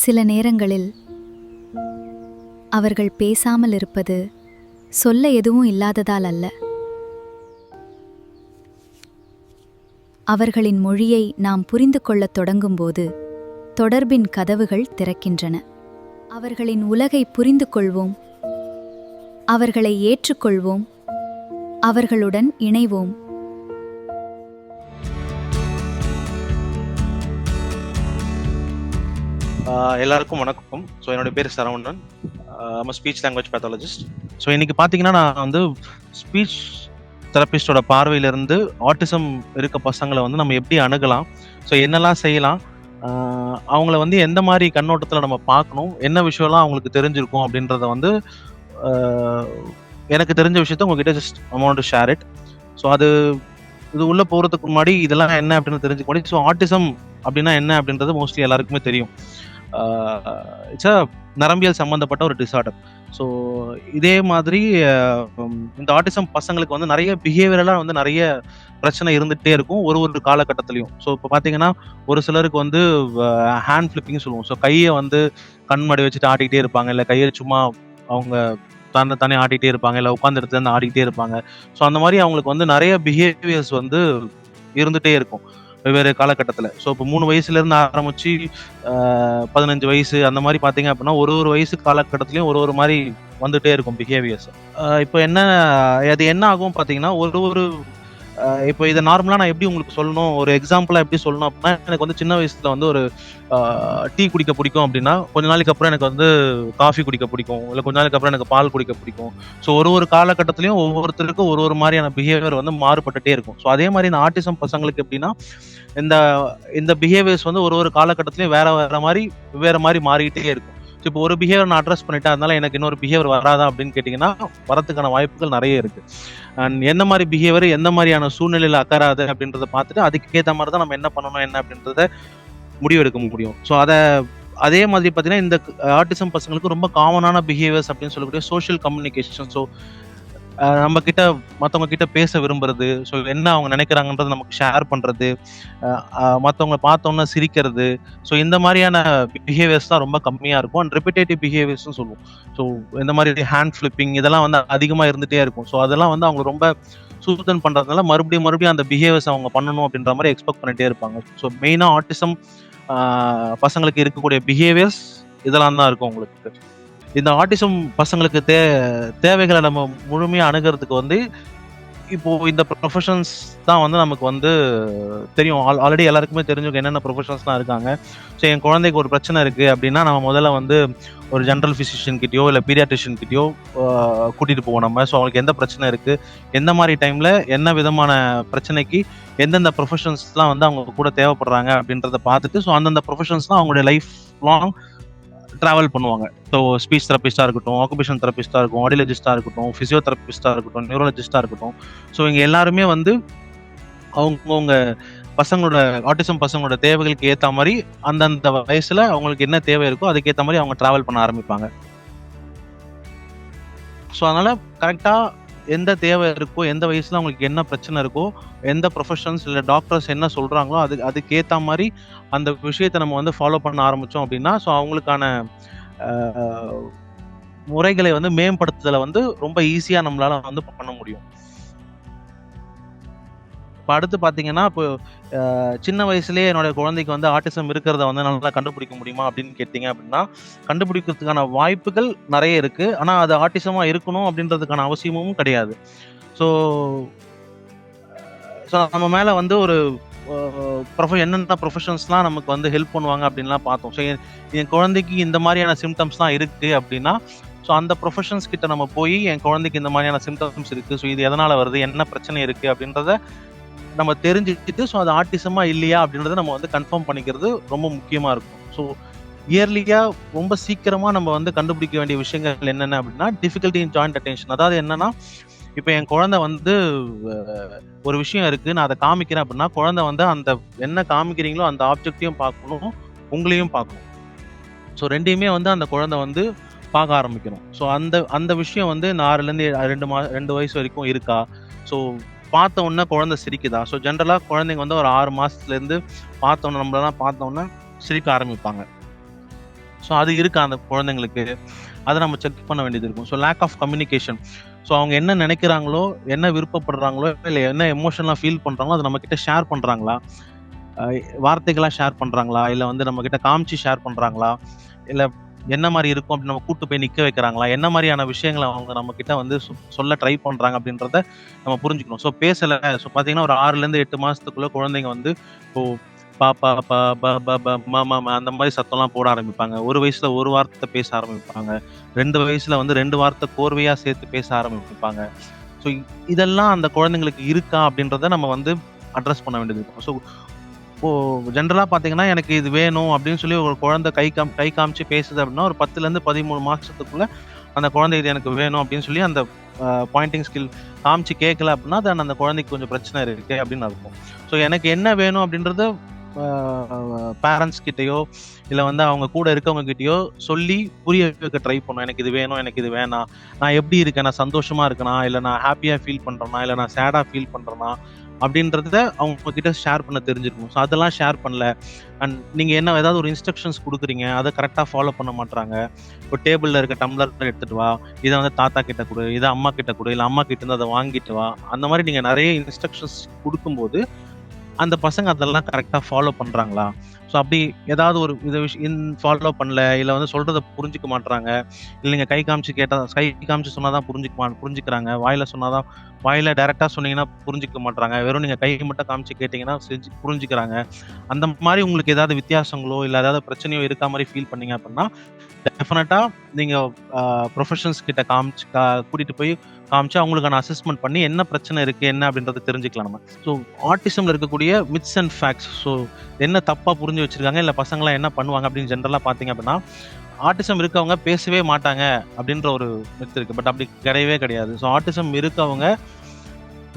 சில நேரங்களில் அவர்கள் பேசாமல் இருப்பது சொல்ல எதுவும் இல்லாததால் அல்ல, அவர்களின் மொழியை நாம் புரிந்து கொள்ளத் தொடங்கும்போது தொடர்பின் கதவுகள் திறக்கின்றன. அவர்களின் உலகை புரிந்து கொள்வோம், அவர்களை ஏற்றுக்கொள்வோம், அவர்களுடன் இணைவோம். எல்லாருக்கும் வணக்கம். ஸோ என்னோட பேர் Saravanan. Speech language pathologist. So இன்னைக்கு பார்த்தீங்கன்னா நான் வந்து ஸ்பீச் தெரபிஸ்டோட பார்வையிலிருந்து ஆட்டிசம் இருக்க பசங்களை வந்து நம்ம எப்படி அணுகலாம், ஸோ என்னெல்லாம் செய்யலாம், அவங்கள வந்து எந்த மாதிரி கண்ணோட்டத்தில் நம்ம பார்க்கணும், என்ன விஷயம்லாம் அவங்களுக்கு தெரிஞ்சிருக்கும் அப்படின்றத வந்து எனக்கு தெரிஞ்ச விஷயத்த உங்ககிட்ட just amount share it. So இது உள்ளே போகிறதுக்கு முன்னாடி இதெல்லாம் என்ன அப்படின்னு தெரிஞ்சுக்க முன்னாடி, ஸோ ஆட்டிசம் அப்படின்னா என்ன அப்படின்றது மோஸ்ட்லி எல்லாருக்குமே தெரியும். இட்ஸ் அ நரம்பியல் சம்மந்தப்பட்ட ஒரு டிசார்டர். ஸோ இதே மாதிரி இந்த ஆட்டிசம் பசங்களுக்கு வந்து நிறைய பிஹேவியரெல்லாம் வந்து நிறைய பிரச்சனை இருந்துகிட்டே இருக்கும் ஒரு காலகட்டத்திலையும். ஸோ இப்போ பார்த்தீங்கன்னா ஒரு சிலருக்கு வந்து ஹேண்ட் ஃப்ளிப்பிங் சொல்லுவோம். ஸோ கையை வந்து கண்மடி வச்சுட்டு ஆட்டிக்கிட்டே இருப்பாங்க, இல்லை கையை சும்மா அவங்க தானே ஆட்டிகிட்டே இருப்பாங்க, இல்லை உட்காந்து இடத்துல ஆடிக்கிட்டே இருப்பாங்க. ஸோ அந்த மாதிரி அவங்களுக்கு வந்து நிறைய பிஹேவியர்ஸ் வந்து இருந்துகிட்டே இருக்கும் வெவ்வேறு காலகட்டத்தில். ஸோ இப்போ 3 வயசுலேருந்து ஆரம்பித்து 15 வயசு அந்த மாதிரி பார்த்தீங்க அப்படின்னா ஒரு வயசு காலகட்டத்துலையும் ஒரு மாதிரி வந்துகிட்டே இருக்கும் பிஹேவியர்ஸ். இப்போ அது என்ன ஆகும் பார்த்தீங்கன்னா இப்போ இதை நார்மலாக நான் எப்படி உங்களுக்கு சொல்லணும், ஒரு எக்ஸாம்பிளாக எப்படி சொல்லணும் அப்படின்னா, எனக்கு வந்து சின்ன வயசில் வந்து ஒரு டீ குடிக்க பிடிக்கும் அப்படின்னா கொஞ்ச நாளைக்கு அப்புறம் எனக்கு வந்து காஃபி குடிக்க பிடிக்கும், இல்லை கொஞ்ச நாளைக்கு அப்புறம் எனக்கு பால் குடிக்க பிடிக்கும். ஸோ ஒரு காலகட்டத்திலையும் ஒவ்வொருத்தருக்கும் ஒரு மாதிரியான பிஹேவியர் வந்து மாறுபட்டுட்டே இருக்கும். ஸோ அதே மாதிரி இந்த ஆட்டிசம் பசங்களுக்கு எப்படின்னா இந்த பிஹேவியர்ஸ் வந்து ஒரு காலகட்டத்திலையும் வேற மாதிரி மாறிக்கிட்டே இருக்கும். ஸோ இப்போ ஒரு பிஹேவியர் நான் அட்ரஸ் பண்ணிட்டேன், அதனால எனக்கு இன்னொரு பிஹேவியர் வராதா அப்படின்னு கேட்டிங்கன்னா வரதுக்கான வாய்ப்புகள் நிறைய இருக்கு. அண்ட் எந்த மாதிரி பிஹேவியர் எந்த மாதிரியான சூழ்நிலையில் அக்கறாது அப்படின்றத பார்த்துட்டு அதுக்கேற்ற மாதிரி தான் நம்ம என்ன பண்ணணும் என்ன அப்படின்றத முடிவெடுக்க முடியும். ஸோ அதே மாதிரி பார்த்தீங்கன்னா இந்த ஆட்டிசம் பசங்களுக்கு ரொம்ப காமனான பிஹேவியர்ஸ் அப்படின்னு சொல்லக்கூடிய சோஷியல் கம்யூனிகேஷன். ஸோ நம்ம கிட்ட மற்றவங்க கிட்ட பேச விரும்புறது, ஸோ என்ன அவங்க நினைக்கிறாங்கன்றத நமக்கு ஷேர் பண்ணுறது, மற்றவங்க பார்த்தோன்னா சிரிக்கிறது. ஸோ இந்த மாதிரியான பிஹேவியர்ஸ் தான் ரொம்ப கம்மியாக இருக்கும். அண்ட் ரெப்பிட்டேட்டிவ் பிஹேவியர்ஸ்னு சொல்லுவோம். ஸோ இந்த மாதிரி ஹேண்ட் ஃப்ளிப்பிங் இதெல்லாம் வந்து அதிகமாக இருந்துகிட்டே இருக்கும். ஸோ அதெல்லாம் வந்து அவங்க ரொம்ப சூத்தன் பண்ணுறதுனால மறுபடியும் அந்த பிஹேவியர்ஸ் அவங்க பண்ணணும் அப்படின்ற மாதிரி எக்ஸ்பெக்ட் பண்ணிகிட்டே இருப்பாங்க. ஸோ மெயினாக ஆட்டிசம் பசங்களுக்கு இருக்கக்கூடிய பிஹேவியர்ஸ் இதெல்லாம் தான் இருக்கும் உங்களுக்கு. இந்த ஆட்டிசம் பசங்களுக்கு தேவைகளை நம்ம முழுமையாக அணுகிறதுக்கு வந்து இப்போ இந்த ப்ரொஃபஷன்ஸ் தான் வந்து நமக்கு வந்து தெரியும். ஆல்ரெடி எல்லாருக்குமே தெரிஞ்சுக்க என்னென்ன ப்ரொஃபஷன்ஸ்லாம் இருக்காங்க. ஸோ என் குழந்தைக்கு ஒரு பிரச்சனை இருக்குது அப்படின்னா நம்ம முதல்ல வந்து ஒரு ஜென்ரல் ஃபிசிஷியன் கிட்டயோ இல்லை பீடியாட்ரிஷியன் கிட்டயோ கூட்டிகிட்டு போவோம் நம்ம. ஸோ அவங்களுக்கு எந்த பிரச்சனை இருக்குது, எந்த மாதிரி டைமில் என்ன விதமான பிரச்சனைக்கு எந்தெந்த ப்ரொஃபஷன்ஸ்லாம் வந்து அவங்க கூட தேவைப்படுறாங்க அப்படின்றத பார்த்துட்டு, ஸோ அந்தந்த ப்ரொஃபஷன்ஸ்லாம் அவங்களுடைய லைஃப் லாங் ட்ராவல் பண்ணுவாங்க. ஸோ ஸ்பீச் தெரபிஸ்டாக இருக்கட்டும், ஆக்குபேஷன் தெரபிஸ்டாக இருக்கும், ஆடியாலஜிஸ்டாக இருக்கட்டும், ஃபிசியோதெரபிஸ்டாக இருக்கட்டும், நியூரலஜிஸ்டாக இருக்கட்டும். ஸோ இங்கே எல்லாருமே வந்து அவங்கவுங்க பசங்களோட ஆட்டிசம் பசங்களோட தேவைகளுக்கு ஏற்ற மாதிரி அந்தந்த வயசில் அவங்களுக்கு என்ன தேவை இருக்கோ அதுக்கேற்ற மாதிரி அவங்க ட்ராவல் பண்ண ஆரம்பிப்பாங்க. ஸோ அதனால் கரெக்டாக எந்த தேவை இருக்கோ, எந்த வயசில் அவங்களுக்கு என்ன பிரச்சனை இருக்கோ, எந்த ப்ரொஃபஷன்ஸ் இல்லை டாக்டர்ஸ் என்ன சொல்கிறாங்களோ அதுக்கேற்ற மாதிரி அந்த விஷயத்தை நம்ம வந்து ஃபாலோ பண்ண ஆரம்பித்தோம் அப்படின்னா, ஸோ அவங்களுக்கான முறைகளை வந்து மேம்படுத்துதலை வந்து ரொம்ப ஈஸியாக நம்மளால வந்து பண்ண முடியும். இப்போ அடுத்து பார்த்தீங்கன்னா, இப்போ சின்ன வயசுலேயே என்னோட குழந்தைக்கு வந்து ஆட்டிசம் இருக்கிறத வந்து நல்லா கண்டுபிடிக்க முடியுமா அப்படின்னு கேட்டிங்க அப்படின்னா, கண்டுபிடிக்கிறதுக்கான வாய்ப்புகள் நிறைய இருக்குது. ஆனால் அது ஆட்டிசமாக இருக்கணும் அப்படின்றதுக்கான அவசியமும் கிடையாது. ஸோ நம்ம மேலே வந்து ஒரு என்னென்ன ப்ரொஃபஷன்ஸ்லாம் நமக்கு வந்து ஹெல்ப் பண்ணுவாங்க அப்படின்லாம் பார்த்தோம். ஸோ என் குழந்தைக்கு இந்த மாதிரியான சிம்டம்ஸ்லாம் இருக்குது அப்படின்னா, ஸோ அந்த ப்ரொஃபஷன்ஸ் கிட்ட நம்ம போய் என் குழந்தைக்கு இந்த மாதிரியான சிம்டம்ஸ் இருக்குது, ஸோ இது எதனால் வருது, என்ன பிரச்சனை இருக்குது அப்படின்றத நம்ம தெரிஞ்சுக்கிட்டு, ஸோ அது ஆட்டிசமா இல்லையா அப்படின்றத நம்ம வந்து கன்ஃபார்ம் பண்ணிக்கிறது ரொம்ப முக்கியமாக இருக்கும். ஸோ இயர்லியாக ரொம்ப சீக்கிரமாக நம்ம வந்து கண்டுபிடிக்க வேண்டிய விஷயங்கள் என்னென்ன அப்படின்னா, டிஃபிகல்ட்டி இன் ஜாயிண்ட் அட்டென்ஷன். அதாவது என்னன்னா, இப்போ என் குழந்தை வந்து ஒரு விஷயம் இருக்குது, நான் அதை காமிக்கிறேன் அப்படின்னா குழந்தை வந்து அந்த என்ன காமிக்கிறீங்களோ அந்த ஆப்ஜெக்டையும் பார்க்கணும், உங்களையும் பார்க்கணும். ஸோ ரெண்டையுமே வந்து அந்த குழந்தை வந்து பார்க்க ஆரம்பிக்கணும். ஸோ அந்த விஷயம் வந்து 6லேருந்து 2 வயசு வரைக்கும் இருக்கா, ஸோ பார்த்த உடனே குழந்தை சிரிக்குதா. ஸோ ஜென்ரலாக குழந்தைங்க வந்து ஒரு 6 மாதத்துலேருந்து நம்மளெல்லாம் பார்த்தோன்னே சிரிக்க ஆரம்பிப்பாங்க. ஸோ அது இருக்கா அந்த குழந்தைங்களுக்கு, அதை நம்ம செக் பண்ண வேண்டியது இருக்கும். So lack of communication. So அவங்க என்ன நினைக்கிறாங்களோ, என்ன விருப்பப்படுறாங்களோ, இல்லை என்ன எமோஷனலாக ஃபீல் பண்ணுறாங்களோ அதை நம்ம கிட்ட ஷேர் பண்ணுறாங்களா, வார்த்தைகளா ஷேர் பண்றாங்களா, இல்ல வந்து நம்ம கிட்ட காமிச்சு ஷேர் பண்றாங்களா, இல்ல என்ன மாதிரி இருக்கும் அப்படின்னு நம்ம கூட்டு போய் நிக்க வைக்கிறாங்களா, என்ன மாதிரியான விஷயங்களை அவங்க நம்ம கிட்ட வந்து சொல்ல ட்ரை பண்றாங்க அப்படின்றத நம்ம புரிஞ்சுக்கணும். ஸோ பேசல, ஸோ பாத்தீங்கன்னா ஒரு 6ல இருந்து 8 மாசத்துக்குள்ள குழந்தைங்க வந்து இப்போ பாப்பா பா ப ப ப ம ம ம அந்த மாதிரி சத்தம்லாம் போட ஆரம்பிப்பாங்க. ஒரு வயசுல ஒரு வார்த்தை பேச ஆரம்பிப்பாங்க. 2 வயசுல வந்து 2 வார்த்தை கோர்வையா சேர்த்து பேச ஆரம்பிப்பாங்க. ஸோ இதெல்லாம் அந்த குழந்தைங்களுக்கு இருக்கா அப்படின்றத நம்ம வந்து அட்ரஸ் பண்ண வேண்டியது இருக்கும். ஸோ இப்போ ஜென்ரலா பாத்தீங்கன்னா எனக்கு இது வேணும் அப்படின்னு சொல்லி ஒரு குழந்தை கை காமிச்சு பேசுது அப்படின்னா ஒரு 10ல இருந்து 13 மாசத்துக்குள்ள அந்த குழந்தை இது எனக்கு வேணும் அப்படின்னு சொல்லி அந்த பாயிண்டிங் ஸ்கில் காமிச்சு கேட்கல அப்படின்னா அது அந்த குழந்தைக்கு கொஞ்சம் பிரச்சனை இருக்கு அப்படின்னு அர்த்தம். ஸோ எனக்கு என்ன வேணும் அப்படின்றத பேரண்ட்ஸ் கிட்டயோ இல்லை வந்து அவங்க கூட இருக்கவங்க கிட்டயோ சொல்லி புரிய வைக்க ட்ரை பண்ணும். எனக்கு இது வேணும், எனக்கு இது வேணாம், நான் எப்படி இருக்கேன், நான் சந்தோஷமா இருக்கேனா, இல்லை நான் ஹாப்பியா ஃபீல் பண்றேனா, இல்லை நான் சேடா ஃபீல் பண்றேனா அப்படின்றத அவங்க கிட்ட ஷேர் பண்ண தெரிஞ்சிருக்கும். ஸோ அதெல்லாம் ஷேர் பண்ணல, அண்ட் நீங்க என்ன ஏதாவது ஒரு இன்ஸ்ட்ரக்ஷன்ஸ் கொடுக்குறீங்க, அதை கரெக்டாக ஃபாலோ பண்ண மாட்டாங்க. இப்போ டேபிள்ல இருக்க டம்ளர் எடுத்துட்டு வா, இதை வந்து தாத்தா கிட்ட கொடு, இதை அம்மா கிட்ட கொடு, இல்லை அம்மா கிட்ட இருந்து அதை வாங்கிட்டு வா, அந்த மாதிரி நீங்க நிறைய இன்ஸ்ட்ரக்ஷன்ஸ் கொடுக்கும்போது அந்த பசங்க அதெல்லாம் கரெக்டாக ஃபாலோ பண்றாங்களா? ஸோ அப்படி ஏதாவது ஒரு இதை ஃபாலோ பண்ணல, இல்லை வந்து சொல்றதை புரிஞ்சுக்க மாட்டாங்க, இல்லை நீங்க கை காமிச்சு சொன்னாதான் புரிஞ்சுக்கிறாங்க, வாயில சொன்னாதான், வாயில டைரக்டா சொன்னீங்கன்னா புரிஞ்சுக்க மாட்டாங்க, வெறும் நீங்க கை மட்டும் காமிச்சு கேட்டீங்கன்னா புரிஞ்சுக்கிறாங்க. அந்த மாதிரி உங்களுக்கு ஏதாவது வித்தியாசங்களோ இல்லை ஏதாவது பிரச்சனையோ இருக்கா மாதிரி ஃபீல் பண்ணீங்க அப்படின்னா டெஃபினட்டா நீங்க ப்ரொஃபஷனல்ஸ் கிட்ட கூட்டிட்டு போய் காமிச்சு அவங்களுக்கான அசஸ்மெண்ட் பண்ணி என்ன பிரச்சனை இருக்கு என்ன அப்படின்றத தெரிஞ்சுக்கலாம் நம்ம. ஸோ ஆட்டிசம்ல இருக்கக்கூடிய மித்ஸ் அண்ட் ஃபேக்ட்ஸ், ஸோ என்ன தப்பா புரிஞ்சு வச்சிருக்காங்க, இல்லை பசங்களாம் என்ன பண்ணுவாங்க அப்படின்னு ஜென்ரலா பாத்தீங்க அப்படின்னா ஆட்டிசம் இருக்கவங்க பேசவே மாட்டாங்க அப்படின்ற ஒரு மித் இருக்கு. பட் அப்படி கிடையவே கிடையாது. ஸோ ஆட்டிசம் இருக்கவங்க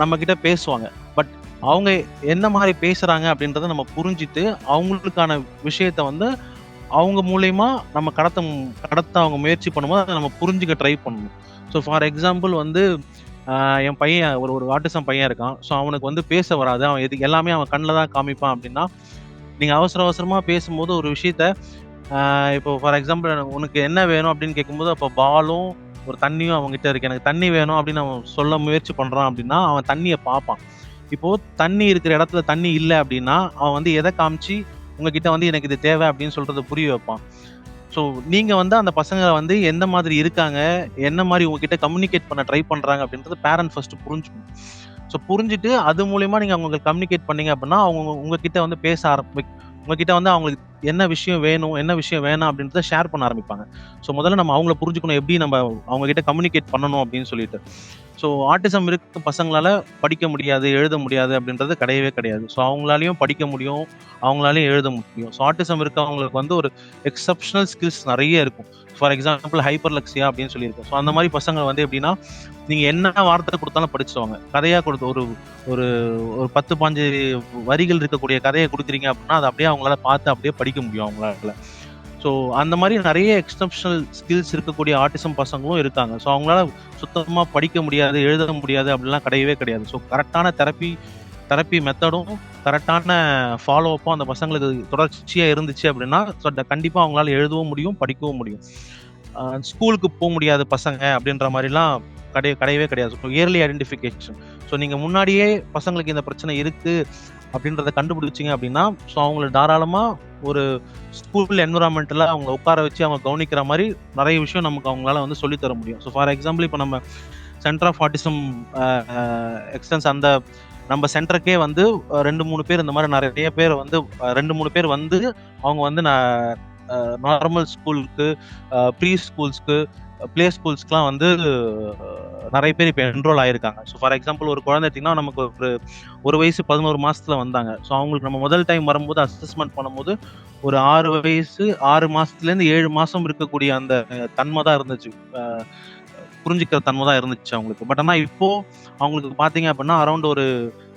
நம்ம கிட்ட பேசுவாங்க. பட் அவங்க என்ன மாதிரி பேசுறாங்க அப்படின்றத நம்ம புரிஞ்சுட்டு அவங்களுக்கான விஷயத்த வந்து அவங்க மூலியமா நம்ம கடத்த அவங்க முயற்சி பண்ணும்போது அதை நம்ம புரிஞ்சுக்க ட்ரை பண்ணணும். ஸோ ஃபார் எக்ஸாம்பிள் வந்து என் பையன் ஒரு ஆட்டிசம் பையன் இருக்கான். ஸோ அவனுக்கு வந்து பேச வராது, அவன் எல்லாமே அவன் கண்ணில் தான் காமிப்பான் அப்படின்னா நீங்க அவசரமா பேசும்போது ஒரு விஷயத்த இப்போ ஃபார் எக்ஸாம்பிள் உனக்கு என்ன வேணும் அப்படின்னு கேட்கும்போது அப்போ பாலும் ஒரு தண்ணியும் அவங்ககிட்ட இருக்கு, எனக்கு தண்ணி வேணும் அப்படின்னு அவன் சொல்ல முயற்சி பண்றான் அப்படின்னா அவன் தண்ணியை பார்ப்பான். இப்போ தண்ணி இருக்கிற இடத்துல தண்ணி இல்லை அப்படின்னா அவன் வந்து எதை காமிச்சு உங்ககிட்ட வந்து எனக்கு இது தேவை அப்படின்னு சொல்றதை புரிய வைப்பான். ஸோ நீங்க வந்து அந்த பசங்க வந்து எந்த மாதிரி இருக்காங்க, என்ன மாதிரி உங்ககிட்ட கம்யூனிகேட் பண்ண ட்ரை பண்றாங்க அப்படின்றது பேரண்ட் ஃபர்ஸ்ட் புரிஞ்சுக்கணும். ஸோ புரிஞ்சுட்டு அது மூலியமா நீங்க அவங்களுக்கு கம்யூனிகேட் பண்ணீங்க அப்படின்னா அவங்க உங்ககிட்ட வந்து உங்ககிட்ட வந்து அவங்களுக்கு என்ன விஷயம் வேணும், என்ன விஷயம் வேணாம் அப்படின்றத ஷேர் பண்ண ஆரம்பிப்பாங்க. ஸோ முதல்ல நம்ம அவங்கள புரிஞ்சுக்கணும், எப்படி நம்ம அவங்க கிட்ட கம்யூனிகேட் பண்ணணும் அப்படின்னு சொல்லிட்டு. ஸோ ஆட்டிசம் இருக்க பசங்களால படிக்க முடியாது, எழுத முடியாது அப்படின்றது கிடையவே கிடையாது. ஸோ அவங்களாலையும் படிக்க முடியும், அவங்களாலையும் எழுத முடியும். ஸோ ஆட்டிசம் இருக்கவங்களுக்கு வந்து ஒரு எக்ஸப்ஷனல் ஸ்கில்ஸ் நிறைய இருக்கும். ஃபார் எக்ஸாம்பிள் ஹைப்பர்லெக்சியா அப்படின்னு சொல்லியிருக்கோம். ஸோ அந்த மாதிரி பசங்க வந்து எப்படின்னா நீங்க என்ன வார்த்தை கொடுத்தாலும் படிச்சுவாங்க. கதையா கொடுத்து ஒரு ஒரு ஒரு 10-15 வரிகள் இருக்கக்கூடிய கதையை கொடுக்குறீங்க அப்படின்னா அதை அப்படியே அவங்களால பார்த்து அப்படியே படிக்க முடியும் அவங்களால. ஸோ அந்த மாதிரி நிறைய எக்ஸப்ஷனல் ஸ்கில்ஸ் இருக்கக்கூடிய ஆட்டிசம் பசங்களும் இருக்காங்க. ஸோ அவங்களால சுத்தமாக படிக்க முடியாது, எழுத முடியாது அப்படிலாம் கிடையவே கிடையாது. ஸோ கரெக்டான தெரப்பி மெத்தடும் கரெக்டான ஃபாலோ அப்பும் அந்த பசங்களுக்கு தொடர்ச்சியாக இருந்துச்சு அப்படின்னா கண்டிப்பாக அவங்களால எழுதவும் முடியும், படிக்கவும் முடியும். ஸ்கூலுக்கு போக முடியாத பசங்க அப்படின்ற மாதிரிலாம் கிடையவே கிடையாது. So early identification. ஸோ நீங்கள் முன்னாடியே பசங்களுக்கு இந்த பிரச்சனை இருக்கு அப்படின்றத கண்டுபிடிச்சிங்க அப்படின்னா ஸோ அவங்களை தாராளமாக ஒரு ஸ்கூல் என்விரான்மெண்ட்டில் அவங்க உட்கார வச்சு அவங்க கவனிக்கிற மாதிரி நிறைய விஷயம் நமக்கு அவங்களால வந்து சொல்லித்தர முடியும். ஸோ ஃபார் எக்ஸாம்பிள் இப்போ நம்ம சென்டர் ஆஃப் ஆட்டிசம் எக்ஸ்டென்ஸ் அந்த நம்ம சென்டருக்கே வந்து 2-3 பேர் இந்த மாதிரி நிறைய பேர் வந்து 2-3 பேர் வந்து அவங்க வந்து நார்மல் ஸ்கூலுக்கு, ப்ரீ ஸ்கூல்ஸ்க்கு, பிளே ஸ்கூல்ஸ்க்குலாம் வந்து நிறைய பேர் இப்போ என்ரோல் ஆயிருக்காங்க. ஸோ ஃபார் எக்ஸாம்பிள் ஒரு குழந்தை எடுத்தீங்கன்னா நமக்கு ஒரு வயசு 11 மாசத்துல வந்தாங்க. ஸோ அவங்களுக்கு நம்ம முதல் டைம் வரும்போது அசஸ்மெண்ட் பண்ணும்போது ஒரு 6 வயசு 6 மாசத்துலேருந்து 7 மாசம் இருக்கக்கூடிய அந்த தன்மை தான் இருந்துச்சு, புரிஞ்சுக்கிற தன்மை தான் இருந்துச்சு அவங்களுக்கு. பட் ஆனால் இப்போ அவங்களுக்கு பார்த்தீங்க அப்படின்னா அரௌண்ட்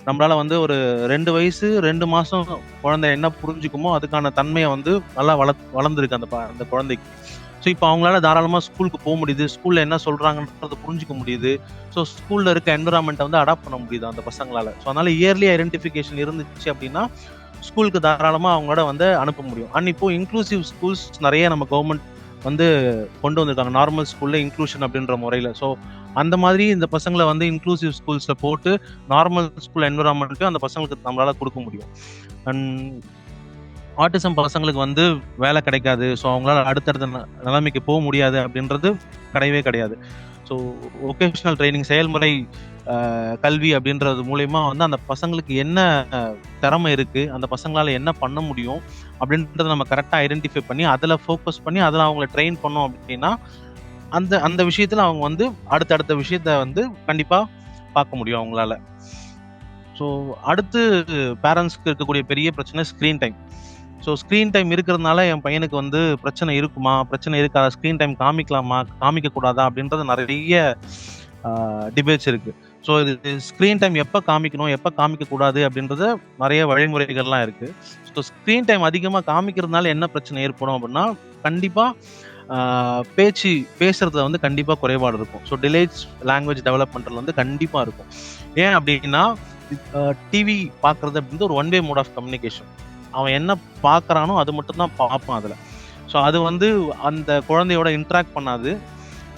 நம்மளால வந்து ஒரு 2 வயசு 2 மாசம் குழந்தை என்ன புரிஞ்சுக்குமோ அதுக்கான தன்மையை வந்து நல்லா வளர்ந்துருக்கு அந்த குழந்தைக்கு. ஸோ இப்போ அவங்களால தாராளமாக ஸ்கூலுக்கு போக முடியுது, ஸ்கூலில் என்ன சொல்கிறாங்கன்றத புரிஞ்சுக்க முடியுது. ஸோ ஸ்கூலில் இருக்க என்விரான்மெண்ட்டை வந்து அடாப்ட் பண்ண முடியுது அந்த பசங்களால். ஸோ அதனால் இயர்லி ஐடென்டிஃபிகேஷன் இருந்துச்சு அப்படின்னா ஸ்கூலுக்கு தாராளமாக அவங்களோட வந்து அனுப்ப முடியும். அண்ட் இப்போ இன்க்ளூசிவ் ஸ்கூல்ஸ் நிறைய நம்ம கவர்மெண்ட் வந்து கொண்டு வந்திருக்காங்க, நார்மல் ஸ்கூலில் இன்க்ளூஷன் அப்படின்ற முறையில். ஸோ அந்த மாதிரி இந்த பசங்களை வந்து இன்க்ளூசிவ் ஸ்கூல்ஸில் போட்டு நார்மல் ஸ்கூல் என்விரான்மெண்ட்டையும் அந்த பசங்களுக்கு நம்மளால் கொடுக்க முடியும். அண்ட் ஆட்டிசம் பசங்களுக்கு வந்து வேலை கிடைக்காது, ஸோ அவங்களால அடுத்தடுத்த நிலைமைக்கு போக முடியாது அப்படின்றது கிடையவே கிடையாது. ஸோ ஒகேஷ்னல் ட்ரைனிங், செயல்முறை கல்வி அப்படின்றது மூலயமா வந்து அந்த பசங்களுக்கு என்ன திறமை இருக்குது, அந்த பசங்களால் என்ன பண்ண முடியும் அப்படின்றத நம்ம கரெக்டாக ஐடென்டிஃபை பண்ணி அதில் ஃபோக்கஸ் பண்ணி அதில் அவங்கள ட்ரெயின் பண்ணோம் அப்படின்னா அந்த அந்த விஷயத்தில் அவங்க வந்து அடுத்தடுத்த விஷயத்த வந்து கண்டிப்பாக பார்க்க முடியும் அவங்களால. ஸோ அடுத்து பேரண்ட்ஸ்க்கு இருக்கக்கூடிய பெரிய பிரச்சனை screen time. So screen time இருக்கிறதுனால என் பையனுக்கு வந்து பிரச்சனை இருக்குமா, பிரச்சனை இருக்காதா, ஸ்க்ரீன் டைம் காமிக்கலாமா, காமிக்கக்கூடாதா அப்படின்றது நிறைய டிபேட்ஸ் இருக்குது. ஸோ இது ஸ்க்ரீன் டைம் எப்போ காமிக்கணும், எப்போ காமிக்கக்கூடாது அப்படின்றத நிறைய வழிமுறைகள்லாம் இருக்குது. ஸோ ஸ்க்ரீன் டைம் அதிகமாக காமிக்கிறதுனால என்ன பிரச்சனை ஏற்படும் அப்படின்னா, கண்டிப்பாக பேசுறதுல வந்து கண்டிப்பாக குறைபாடு இருக்கும். ஸோ டிலேஸ் லாங்குவேஜ் டெவலப்மெண்ட்டில் வந்து கண்டிப்பாக இருக்கும். ஏன் அப்படின்னா டிவி பார்க்குறது அப்படின்றது ஒரு one way mode of communication. அவன் என்ன பார்க்குறானோ அது மட்டும் தான் பார்ப்பான் அதில். ஸோ அது வந்து அந்த குழந்தையோட இன்ட்ராக்ட் பண்ணாது.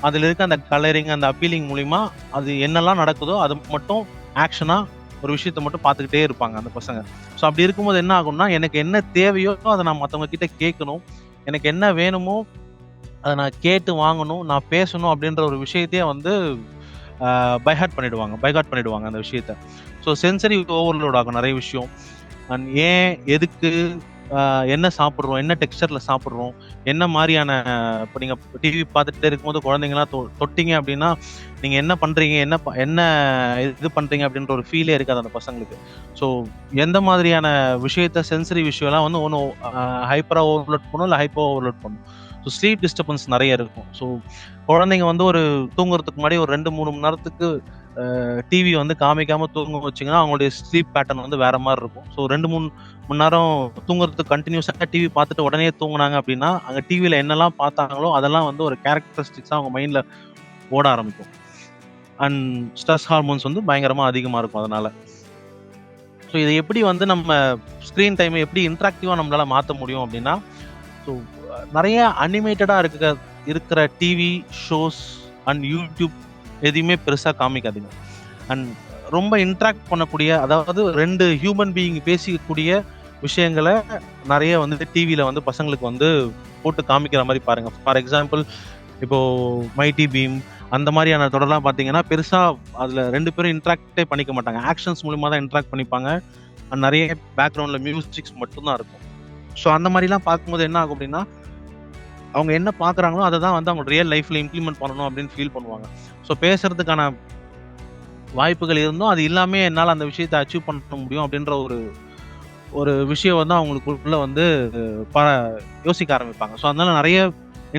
அதில் இருக்க அந்த கலரிங், அந்த அப்பீலிங் மூலிமா அது என்னெல்லாம் நடக்குதோ அது மட்டும் ஆக்ஷனாக ஒரு விஷயத்த மட்டும் பார்த்துக்கிட்டே இருப்பாங்க அந்த பசங்க. ஸோ அப்படி இருக்கும்போது என்ன ஆகும்னா, எனக்கு என்ன தேவையோ அதை நான் மற்றவங்க கிட்ட கேட்கணும், எனக்கு என்ன வேணுமோ அதை நான் கேட்டு வாங்கணும், நான் பேசணும் அப்படின்ற ஒரு விஷயத்தையே வந்து பைகாட் பண்ணிடுவாங்க அந்த விஷயத்த. ஸோ சென்சரி ஓவர்லோட் ஆகும் நிறைய விஷயம். அண்ட் ஏன், எதுக்கு, என்ன சாப்பிட்றோம், என்ன டெக்ஸ்டரில் சாப்பிட்றோம், என்ன மாதிரியான, இப்போ நீங்கள் டிவி பார்த்துட்டே இருக்கும்போது குழந்தைங்களாம் தொட்டிங்க அப்படின்னா நீங்கள் என்ன பண்ணுறீங்க, என்ன இது பண்ணுறீங்க அப்படின்ற ஒரு ஃபீலே இருக்காது அந்த பசங்களுக்கு. ஸோ எந்த மாதிரியான விஷயத்த சென்சரி விஷயம்லாம் வந்து ஒன்று ஹைப்பராக ஓவர்லோட் பண்ணும், இல்லை ஹைப்போ ஓவர்லோட் பண்ணும். ஸோ ஸ்லீப் டிஸ்டர்பன்ஸ் நிறைய இருக்கும். ஸோ குழந்தைங்க வந்து ஒரு தூங்குறதுக்கு முன்னாடி ஒரு 2-3 மணி நேரத்துக்கு டிவி வந்து காமிக்காமல் தூங்க வச்சிங்கன்னா அவங்களுடைய ஸ்லீப் பேட்டர்ன் வந்து வேறு மாதிரி இருக்கும். ஸோ 2-3 மணி நேரம் தூங்குறதுக்கு கண்டினியூஸாக டிவி பார்த்துட்டு உடனே தூங்குனாங்க அப்படின்னா அங்கே டிவியில் என்னெல்லாம் பார்த்தாங்களோ அதெல்லாம் வந்து ஒரு கேரக்டரிஸ்டிக்ஸாக அவங்க மைண்டில் ஓட ஆரம்பிக்கும். அண்ட் ஸ்ட்ரெஸ் ஹார்மோன்ஸ் வந்து பயங்கரமாக அதிகமாக இருக்கும் அதனால். ஸோ இதை எப்படி வந்து நம்ம ஸ்க்ரீன் டைமை எப்படி இன்ட்ராக்டிவாக நம்மளால் மாற்ற முடியும் அப்படின்னா, ஸோ நிறைய அனிமேட்டடாக இருக்கிற டிவி ஷோஸ் அண்ட் யூடியூப் எதையுமே பெருசாக காமிக்காதீங்க. அண்ட் ரொம்ப இன்ட்ராக்ட் பண்ணக்கூடிய, அதாவது 2 ஹியூமன் பீயிங் பேசிக்கக்கூடிய விஷயங்களை நிறைய வந்து டிவியில் வந்து பசங்களுக்கு வந்து போட்டு காமிக்கிற மாதிரி பாருங்கள். ஃபார் எக்ஸாம்பிள் இப்போது மைட்டி பீம் அந்த மாதிரியான தொடர்லாம் பார்த்தீங்கன்னா பெருசாக அதில் 2 பேரும் இன்ட்ராக்டே பண்ணிக்க மாட்டாங்க, ஆக்ஷன்ஸ் மூலிமா தான் இன்ட்ராக்ட் பண்ணிப்பாங்க. அண்ட் நிறைய பேக்ரவுண்டில் மியூசிக்ஸ் மட்டும்தான் இருக்கும். ஸோ அந்த மாதிரிலாம் பார்க்கும்போது என்ன ஆகும் அப்படின்னா, அவங்க என்ன பார்க்குறாங்களோ அதை தான் வந்து அவங்க ரியல் லைஃப்பில் இம்ப்ளிமெண்ட் பண்ணணும் அப்படின்னு ஃபீல் பண்ணுவாங்க. ஸோ பேசுகிறதுக்கான வாய்ப்புகள் இருந்தும் அது இல்லாமல் என்னால் அந்த விஷயத்தை அச்சீவ் பண்ண முடியும் அப்படின்ற ஒரு விஷயம் வந்து அவங்களுக்குள்ள வந்து யோசிக்க ஆரம்பிப்பாங்க. ஸோ அதனால நிறைய